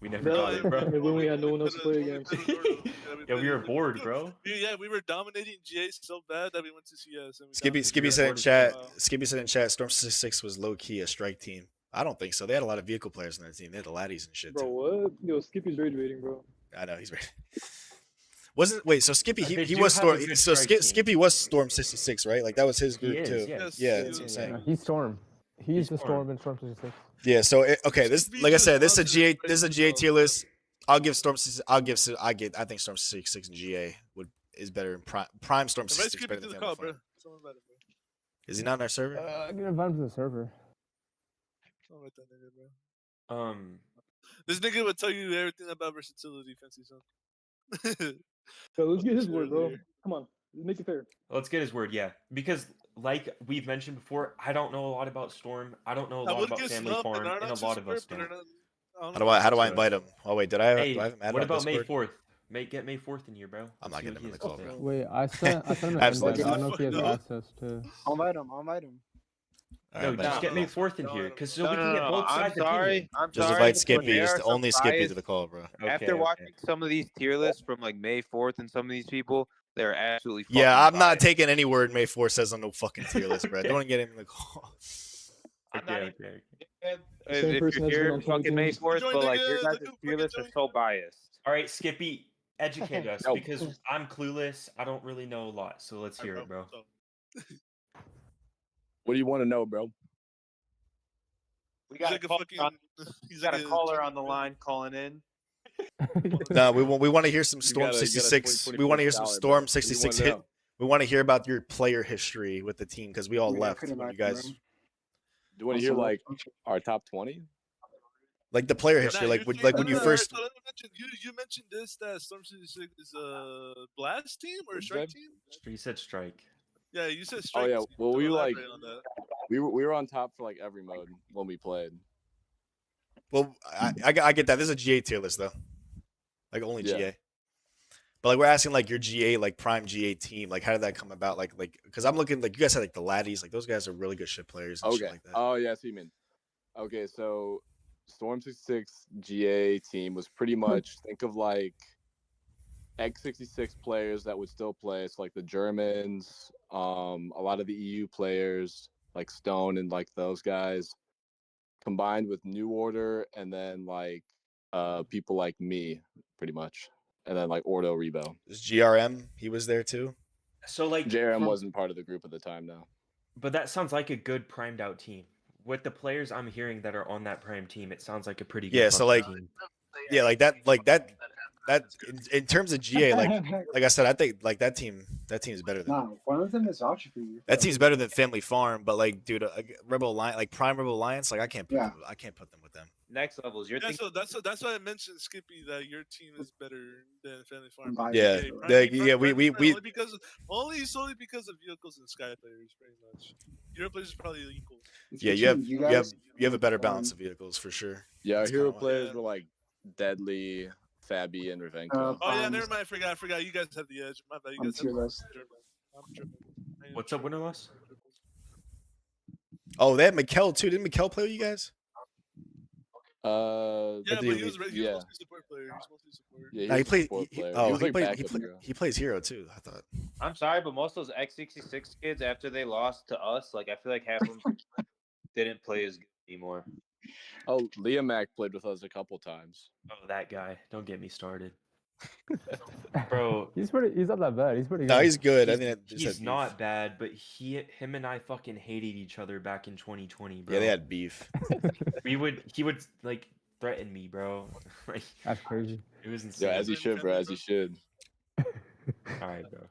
We never got it, bro. And when we had no one else to play against. Yeah, we were bored, bro. Yeah, we were dominating GA so bad that we went to CS. And we Skippy said in chat. Skippy said in chat. Storm 66 was low key a strike team. I don't think so. They had a lot of vehicle players on their team. They had the laddies and shit Bro, too. what? Yo, Skippy's rage baiting, bro. I know he's ready. Wasn't wait? So Skippy They he do was have a Storm. good So strike team. Skippy was Storm 66, right? Like that was his group He is, too. yes. Yeah, that's what I'm saying. He's Storm. He's the Storm. Storm in Storm 66. Yeah. So okay, this Skippy like I just said, this is a lost GA. his This is a GA tier list. I'll give Storm. I think Storm 66 and GA is better in prime Storm Invite 66 Skippy better to than the Family call, Fun. bro. Someone invite him, bro. Is he not on our server? I'm gonna invite him to the server. Someone invite that nigga, bro. This nigga would tell you everything about versatility, Fancy son. Yo, let's get his word, bro. Come on, make it fair. Let's get his word, yeah. Because like we've mentioned before, I don't know a lot about Storm. I don't know a lot about Family Farm, and a lot of us don't. How do I invite him? Oh wait, do I have Hey, him added what on about May Discord? 4th? Get May 4th in here, bro. I'm not getting him in the call, bro. Wait, I sent him an Absolutely invite. I not. don't know if he has access to. I'll invite him. All No, right, just but- get May 4th in here, because so we can No, get both I'm sides' sorry. opinion. I'm Just sorry. invite but Skippy. there Just are some only Skippy bias. to the call, bro. After watching some of these tier lists from like May 4th and some of these people, they're absolutely fucking Yeah, I'm not biased. taking any word May 4 says on no fucking tier list, bro. Don't get him in the call. Okay. Same If person you're that's been here on fucking May 20 4th, Join but the like gang, your guys' the tier lists are so biased. All right, Skippy, educate us, Yo. because I'm clueless. I don't really know a lot, so let's hear it, bro. What do you want to know, bro? We got like a a caller fucking- on, he's got like a a caller chicken on the bro. line calling in. No, we want to hear some You Storm gotta 66. $20 We want to hear some bro. Storm What do you 66 wanna hit. know? We want to hear about your player history with the team because we all left when you guys Do you want to hear like our top 20? like the player Yeah. history, Nah, like you when, think- like when you alright, first. so let me mention, you mentioned this that Storm 66 is a blast team or a What'd you strike say? team? He said strike. Yeah, you said Oh strike. yeah, team, well so we were like elaborate on that. we were on top for like every mode when we played. Well, I get that. This is a GA tier list though, like only Yeah. GA. But like we're asking like your GA like prime GA team, like how did that come about? Like because I'm looking like you guys had like the laddies, like those guys are really good shit players and shit Okay. like that. Oh yeah, I see what you mean. Okay, so Storm 66 GA team was pretty much think of like X66 players that would still play. It's like the Germans, a lot of the EU players like Stone and like those guys, combined with New Order, and then like people like me, pretty much, and then like Ordo Rebo. This GRM, he was there too. So like JRM wasn't part of the group at the time, no. But that sounds like a good primed out team. With the players I'm hearing that are on that prime team, it sounds like a pretty good Yeah, so like team. yeah, like that in terms of GA, like I said, I think like that team is better than one of them is vouching for you. that team's better than Family Farm, but like dude, Rebel Alliance, like Prime Rebel Alliance, like I can't put them with them. Next levels. You're thinking. So that's why I mentioned Skippy that your team is better than Family Farm. Yeah, solely because of vehicles and Sky players, pretty much. Your players are probably equal. Yeah, you have a better balance of vehicles for sure. Yeah, our That's hero kinda players were like Deadly, Fabi, and Revenko. Oh yeah, never mind. I forgot. You guys have the edge. My bad. You guys have German. I'm German. What's up, Winterless? Oh, they had Mikkel too. Didn't Mikkel play with you guys? Yeah, but he was mostly support player. Yeah, he plays hero too. I thought. I'm sorry, but most of those X66 kids, after they lost to us, like I feel like half of them didn't play as good anymore. Oh, Liam Mac played with us a couple times. Oh, that guy! Don't get me started, bro. He's not that bad. He's pretty good. No, he's good. He's not bad, but him and I fucking hated each other back in 2020, bro. Yeah, they had beef. He would like threaten me, bro. Like that's crazy. It was insane. Yeah, as he should, bro. As he should. All right, bro.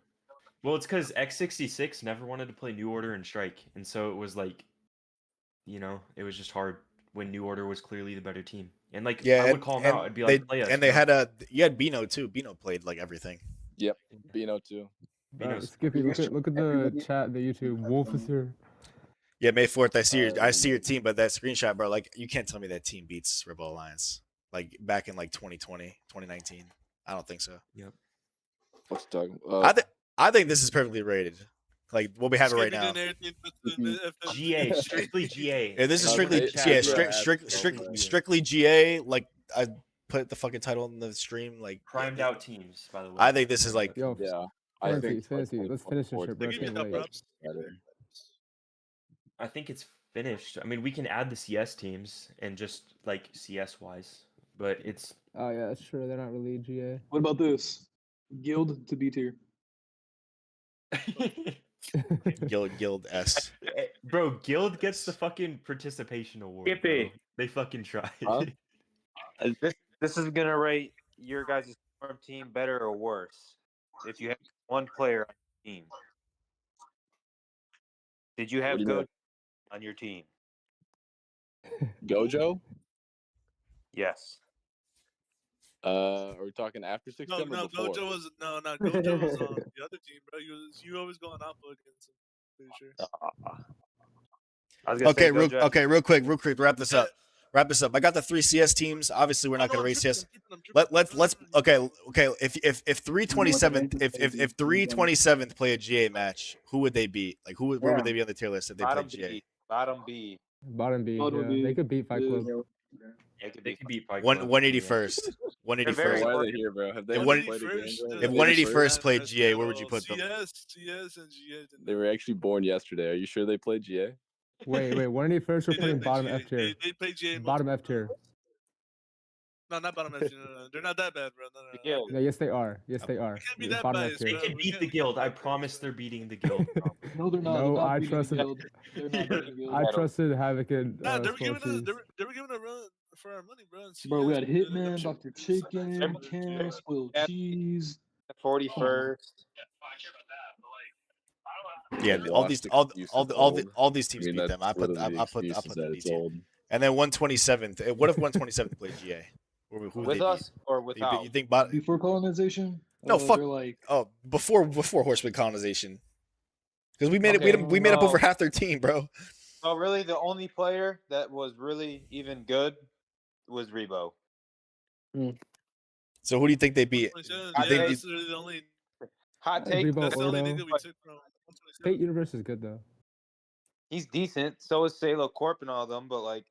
Well, it's because X66 never wanted to play New Order and Strike, and so it was like, it was just hard when New Order was clearly the better team. And like, I would call him out. I'd be like, play us. And they had you had Bino too. Bino played like everything. Yep, Bino too. Skippy, look at the chat, the YouTube. Wolf is here. Yeah, May 4th. I see your team, but that screenshot, bro. Like, you can't tell me that team beats Rebel Alliance. Like back in like 2020, 2019. I don't think so. Yep. What's talking? I think this is perfectly rated. Like what we have it right now. GA, strictly GA. Yeah, this is strictly GA. Like I put the fucking title in the stream. Like primed out teams, by the way. I think this is like I think fancy. Let's finish this shit, bro. I think it's finished. I mean, we can add the CS teams and just like CS wise, but it's. Oh yeah, that's true. They're not really GA. What about this? Guild to B tier. Guild S. Bro, Guild gets the fucking participation award. Skippy. They fucking tried. Huh? This is gonna rate your guys' farm team better or worse if you have one player on your team. Did you have Gojo on your team? Gojo? Yes. Are we talking after 6 No, before? Gojo was Gojo was on the other team, bro. You always going alpha against him. Pretty sure. Okay, real quick, wrap this up. I got the 3 CS teams. Obviously, we're not going to rate CS. Let's okay. If 327th if 327th play a GA match, who would they beat? Like where would they be on the tier list if they play GA? Bottom B. They could beat Fight Club. They could beat Fight Club. 181st. 181st. Why are they here, bro? Have they played if 181st played GA, where would you put them? CS and GA. They were actually born yesterday. Are you sure they played GA? Wait. 181st we're putting bottom F tier. They play GA. Bottom F tier. No, not bottom F tier. No. They're not that bad, bro. No. Yeah, yes, they are. They can beat the Guild. I promise they're beating the Guild. No, they're not. No, they're not I beating trusted. the Guild. They're not beating the Guild. I trusted Havoc and. Nah, they were giving a run for our money, bro. Bro, we had Hitman, Dr. Chicken, Cam, Spoiled Cheese. 41st. Yeah, all these teams beat them. I put them in B tier. And then 127th. What if 127th played GA? Who with us or without? You think before colonization? No, fuck. Before Horseman colonization. Because we made up over half their team, bro. Oh, really? The only player that was really even good was Rebo. So who do you think they beat? 127. I Yeah, think that's the only. hot take. Rebo That's the only Ordo. nigga we took from 127. Fate Universe is good though. He's decent. So is Sailor Corp and all of them, but like,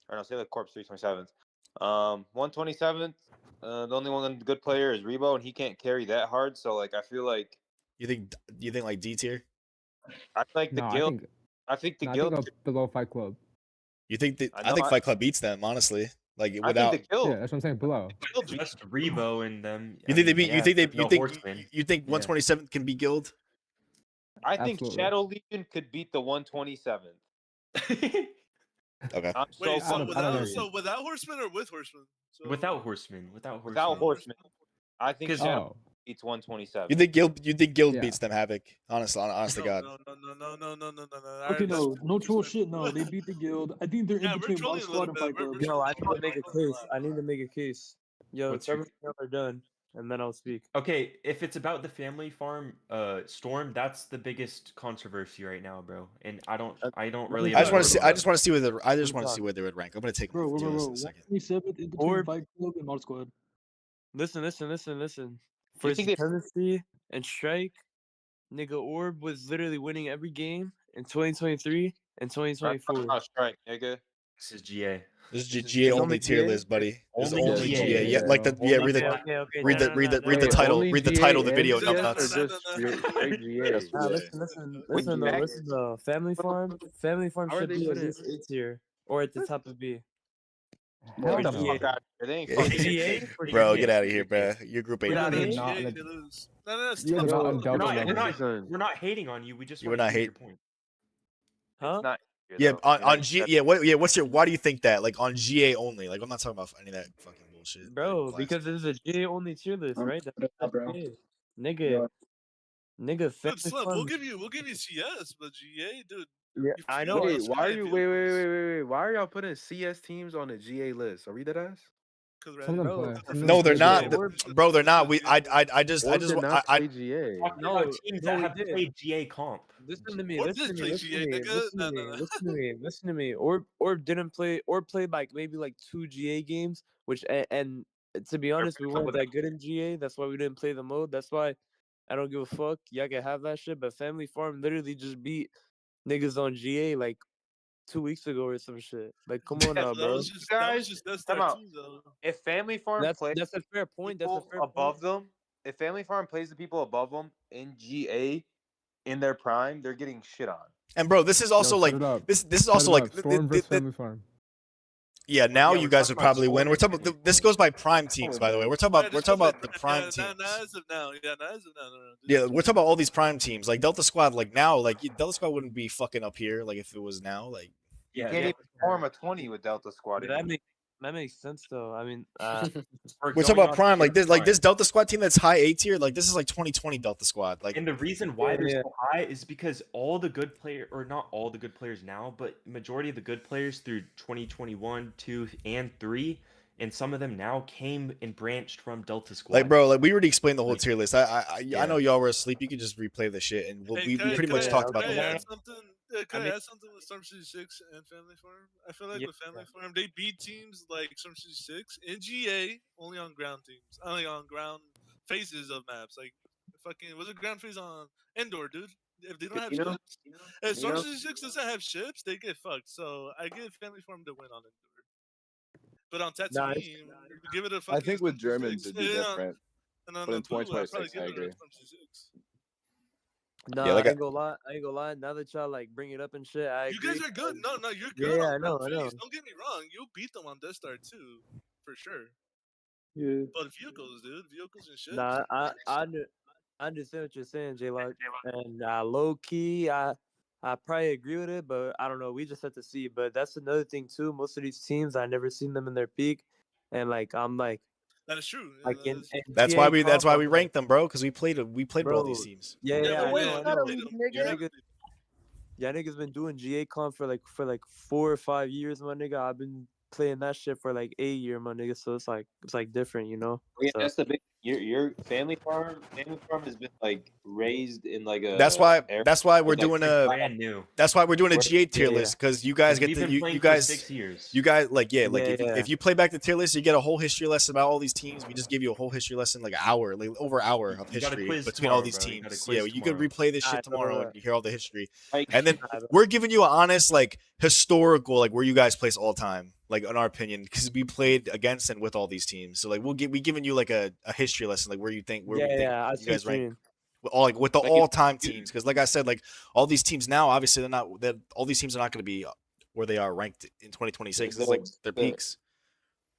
or no, Sailor Corp's 327th. 127th. The only one good player is Rebo, and he can't carry that hard. So like, I feel like You think like D tier? I like the No, guild. I think the I guild. think below Fight Club. You think that? I I think know, Fight Club beats them, honestly. Like I think without. the guild. Yeah, that's what I'm saying. Below. Just Rebo and them. You I think they mean, beat? yeah, You think they? the You think? Horsemen. You think Yeah. 127th can be Guild? I think Absolutely. Shadow Legion could beat the 127th. Okay. I'm so Wait, fucking serious. so without Horseman or with Horseman? So, Without Horsemen. Without Horseman. I think 'Cause- Shadow beats 127. You think Guild? You think Guild Yeah. beats them? Havoc. Honest to God. Okay, no troll shit. No, they beat the guild. I think they're Yeah, in we're between trolling Mod a Squad little and bit. Fight Club. Yo, I need to make a case. I need to make a case. Yo, What's your- Trevor and are done, and then I'll speak. Okay, if it's about the family farm, Storm, that's the biggest controversy right now, bro. And I don't really. I just want to have see. a I just want to see where the. I just me want to talk. see where they would rank. I'm gonna take Bro, them bro, off the tier bro, list in a second. 127th in between Orb. Fight Club and Mod Squad. Listen. You For think they- Supremacy and Strike, nigga, Orb was literally winning every game in 2023 and 2024. Oh, strike, nigga. This is GA. This is This is GA It's only only tier GA? list, buddy. This is Only only GA. GA. Yeah, like the read Okay, the okay. read the No. title. only Read the GA title of the and video, CS numbnuts. or just straight GA? Just Nah, GA. listen though. Family Farm How are should they be at winning? least A tier or at the top of B. Hell For no. GA. They ain't Yeah. fucking GA? For Bro, GA. get out of here, bro. Your group ain't Get outta We're here. not, Not GA, in they a- lose. No, it's You're tough. not Yo, a we're double not, number. we're not hating on you. We just You want were to not hear hate- your point. Huh? It's not. Yeah, though. on G. Yeah, what's your? Why do you think that? Like on GA only? Like I'm not talking about any of that fucking bullshit. Bro, like, because it is a GA only tier list, right? That's bro. GA. Nigga, Dude, Family Slim, Farm. we'll give you CS, but GA, dude. Yeah, you I feel know. Wait, us why are high you? vehicles. Wait. Why are y'all putting CS teams on the GA list? Are we dead ass? Cause Some of them Bro, play. Some of no, them they're play not, GA. Orb- bro. They're not. I just Orb did not play GA. Talking No, about teams no, that we have did. played GA comp. Listen to me. Orb Listen to did me. play Listen GA, to me. nigga. Listen No, to no, me. no. Listen to me. Listen to me. Orb didn't play. Orb played like maybe like 2 GA games, which and to be honest, we weren't that good in GA. That's why we didn't play the mode. That's why I don't give a fuck. Y'all can have that shit. But Family Farm literally just beat niggas on GA like 2 weeks ago or some shit. Like, come on now, That bro. was just Death Star Time out. 2, though. If Family Farm plays That's a fair point. That's a people fair above point. them, if Family Farm plays the people above them in GA in their prime, they're getting shit on. And bro, this is also Yo, like set it up. this is Set also it like up. Storm versus Family Farm. yeah. Now Yeah, you we're guys talking would about probably win. Storm We're talking and about this goes by prime teams, by the way. We're talking about the prime teams. Not as of now. Yeah, not as of now. No. Yeah, we're talking about all these prime teams. Like Delta Squad, like now, like Delta Squad wouldn't be fucking up here, like if it was now. Like You Yeah, can't yeah. even form a 20 with Delta Squad. But that makes sense though. I mean, we're talking about prime, like this Delta Squad team that's high A tier. Like this is like 2020 Delta Squad. Like And the reason why they're Yeah. so high is because all the good player, or not all the good players now, but majority of the good players through 2021, 2, and 3, and some of them now came and branched from Delta Squad. Like, bro, like we already explained the whole Like, tier list. I yeah. know y'all were asleep. You could just replay the shit, and we pretty much talked about the whole thing. Can I add something with Storm 66 and Family Farm? I feel like Yeah. with Family Farm, they beat teams like Storm 66 in GA only on ground teams, only on ground phases of maps. Like fucking, was it ground phase on indoor, dude? If they don't have ships, if Storm 66 doesn't have ships, they get fucked. So I give Family Farm to win on indoor. But on Tatooine, give it a fucking. I think with Storm Germans 66. it'd be different. And on But in the blue, I'd probably 2026, give I it a agree. Storm 66. nah, Yeah, like I ain't gonna lie. I ain't gonna lie. Now that y'all like bring it up and shit, I You agree. guys are good. No, you're Yeah, good. I on know, ground I know. phase. Don't get me wrong. You'll beat them on Death Star too, for sure. Yeah. But vehicles, dude, vehicles and shit. Nah, I understand what you're saying, J Lock. And low key, I probably agree with it, but I don't know. We just have to see. But that's another thing too. Most of these teams, I never seen them in their peak, and like I'm like. That is true. Like in That's GA why we comp, I'm like, ranked them, bro, because we played with all these bro, teams. Yeah, I know. Yeah, Niggas been doing GA comp for like 4 or 5 years, my nigga. playing that shit for like 8 years, my nigga. So it's like different, you know. Yeah, So that's the big. Your family farm has been like raised in like a. That's why era we're with, like, doing a Brand new. that's why we're doing a Where- GA tier Yeah. list because you guys 'Cause get we've to been you playing guys for 6 years. you guys like Yeah. if you play back the tier list, you get a whole history lesson about all these teams. We just give you a whole history lesson, like an hour, like over an hour of You got a history quiz between all tomorrow, these bro. You got a teams. quiz Yeah, you could tomorrow. replay this I shit know tomorrow that. and you hear all the history. Like, And then I know. we're giving you an honest, like historical, like where you guys place all time, like in our opinion, because we played against and with all these teams. So like we giving you like a history lesson, like where you think where we think I you see guys what you rank mean. all like with the Like, all time teams. Because like I said, like all these teams now, obviously they're not that all these teams are not going to be where they are ranked in 2026. It's like their peaks.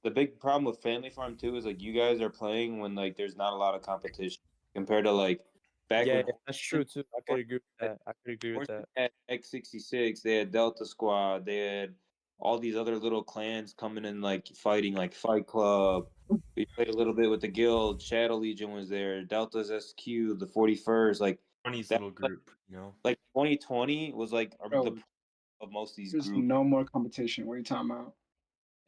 The big problem with Family Farm too is like you guys are playing when like there's not a lot of competition compared to like back Yeah, when that's true too. I could agree with that. I could agree with that. At X66, they had Delta Squad, they had all these other little clans coming in like fighting, like Fight Club. We played a little bit with the Guild. Shadow Legion was there. Delta's SQ, the 41st, like 20's that, little group, you know. like 2020 was like Bro, the of most of these there's groups. no more competition. What are you talking about?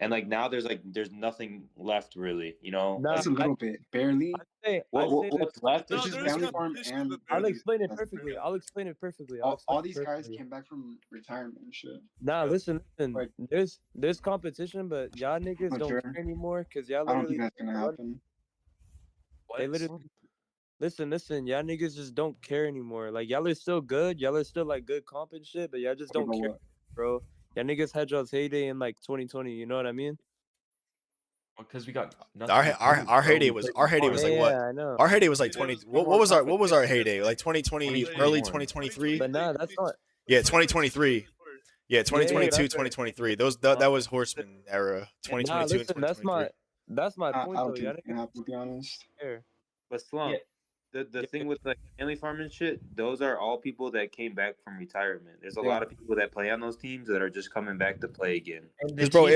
And like now there's nothing left really, you know. Nah, That's a little bit, barely. I'd say What's left It's is just there is Family Farm competition, and but I'll barely. explain it that's perfectly. barely. I'll explain it perfectly. All these guys came back from retirement and shit. Nah, listen. Like, There's competition, but y'all niggas don't sure. care anymore because y'all I don't literally think that's gonna happen. They literally listen. Y'all niggas just don't care anymore. Like y'all are still good. Y'all are still like good comp and shit, but y'all just don't care, bro. Y'all niggas had y'all's heyday in like 2020. You know what I mean? Because we got nothing. Our heyday was like what? I know. Our heyday was like 20. What was our heyday? Like 2020, early 2023. But nah, that's not. Yeah, 2023. Yeah, 2022, that's right. 2023. That was Horseman era. 2022 Nah, and listen, 2023. that's my I point don't though. think Y'all it's gonna happen, to be honest. care. But Slump, the thing with like Family Farm and shit, those are all people that came back from retirement. There's a lot of people that play on those teams that are just coming back to play again. Because bro,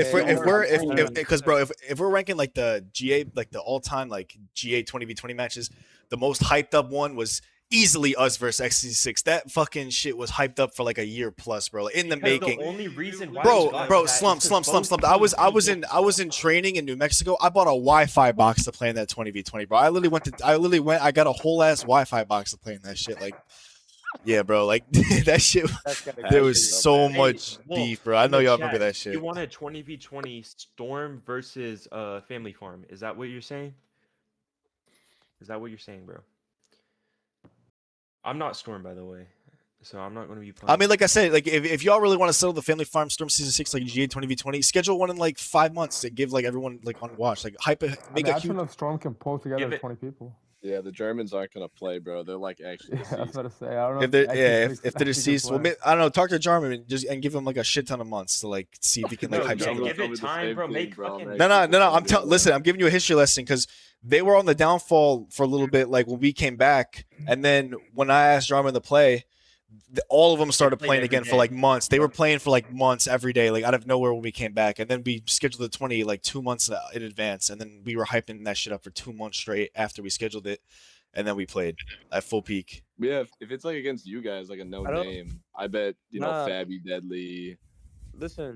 if we're ranking like the GA, like the all time like GA 20v20 matches, the most hyped up one was easily us versus X66. That fucking shit was hyped up for like a year plus, bro. Like in the making. The only reason why bro, slump. I was in training in New Mexico. I bought a Wi-Fi box to play in that 20v20, bro. I literally went. I got a whole ass Wi-Fi box to play in that shit. Like, yeah, bro. Like that shit. There was so much beef, bro. I know y'all remember that shit. You want a 20v20 Storm versus Family Farm? Is that what you're saying? Is that what you're saying, bro? I'm not Storm, by the way, so I'm not going to be playing. I mean, like I said, like if y'all really want to settle the Family Farm Storm Season 6 like GA 20v20, schedule one in like 5 months to give like everyone like on watch, like hype it, make a huge. Imagine if Storm can pull together 20 people. Yeah, the Germans aren't gonna play, bro. They're like actually. Yeah, I was about to say. I don't know if they're deceased, well, I don't know. Talk to Jarman and give him like a shit ton of months to like see if he can like hype something up. Give it time, bro. Make fucking. No. Listen, I'm giving you a history lesson because they were on the downfall for a little bit, like when we came back, and then when I asked Jarman to play, all of them started playing again for like months. They were playing for like months every day, like out of nowhere when we came back. And then we scheduled the 20 like 2 months in advance, and then we were hyping that shit up for 2 months straight after we scheduled it, and then we played at full peak. Yeah, if it's like against you guys, like a no name, I bet you know Fabby, Deadly,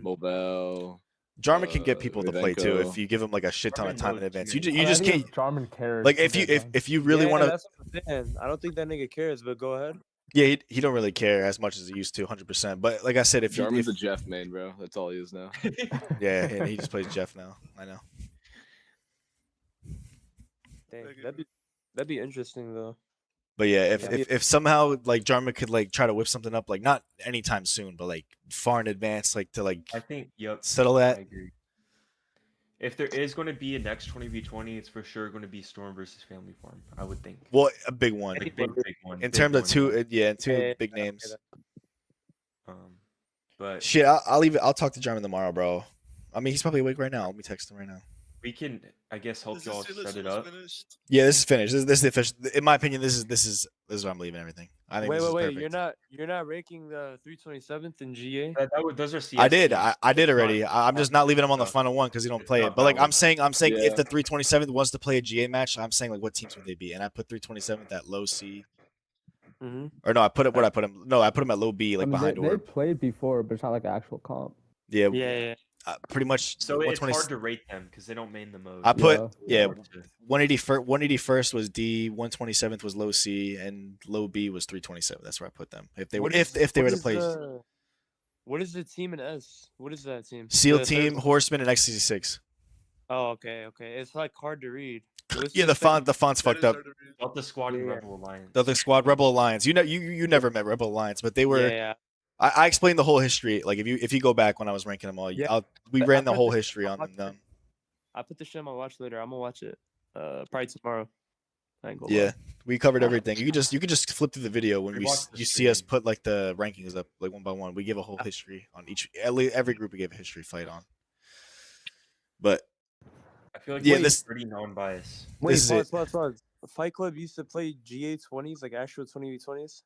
Mobile. Jarman can get people to play too if you give him like a shit ton of time in advance. You just can't. Jarman cares. Like if you really want to. That's what I'm saying. I don't think that nigga cares, but go ahead. Yeah, he don't really care as much as he used to, 100%. But like I said, if Jarman's a Jeff main, bro. That's all he is now. Yeah, and he just plays Jeff now. I know. Dang, that'd be interesting though. But yeah, if somehow like Jarman could like try to whip something up, like not anytime soon, but like far in advance, like to like I think settle that. I agree. If there is going to be a next 20v20, it's for sure going to be Storm versus Family Farm. I would think. Well, a big one. Big one. In terms of two big names. But shit, I'll leave it. I'll talk to Jarman tomorrow, bro. I mean, he's probably awake right now. Let me text him right now. We can, I guess, help y'all set it up. Yeah, this is finished. This is the official. In my opinion, this is where I'm leaving everything. I think. Wait. Perfect. You're not ranking the 327th in GA. Those are CS. I did already. I'm just not leaving him on the final one because he don't play it. But like I'm saying, if the 327th wants to play a GA match, I'm saying like what teams would they be? And I put 327th at low C. Mm-hmm. Or no, I put him. No, I put him at low B, like behind they Orb. played before, but it's not like actual comp. Yeah. Yeah. pretty much So it's 120. hard to rate them because they don't main the mode. I put Yeah. 181st was D, 127th was low C, and low B was 327. That's where I put them. If they were if they were to play What is the team in S? What is that team? SEAL The Team, third- Horseman, and X66. Oh, okay. It's like hard to read. What's Yeah, the the font's fucked up. Delta Squad and Yeah. Rebel Alliance. Delta Squad, Rebel Alliance. You know, you never met Rebel Alliance, but they were. Yeah. I explained the whole history. Like if you go back when I was ranking them all, Yeah. we I ran the put whole the- history I'll on watch them. I put the shit on my watch later. I'm gonna watch it. Probably tomorrow. I ain't gonna Yeah, lie. we covered everything. You can just flip through the video when We watched the you see us stream. put like the rankings up like one by one. We give a whole history on every group. We gave a history fight on. But I feel like yeah, we're this pretty non-biased. Wait, this is pause. Fight Club used to play GA20s, like actual 20v20s.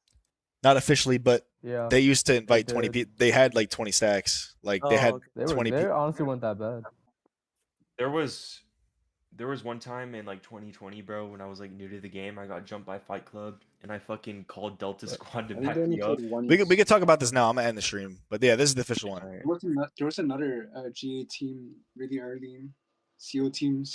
not officially, but Yeah. they used to invite 20 did. people. They had like 20 stacks. Like they Oh, had okay. They 20 they people. honestly weren't that bad. There was one time in like 2020, bro, when I was like new to the game. I got jumped by Fight Club, and I fucking called Delta Squad to I think back they only me up. played one. We could talk about this now. I'm gonna end the stream, but yeah, this is the official one. Alright. There was another GA team really early. SEAL Team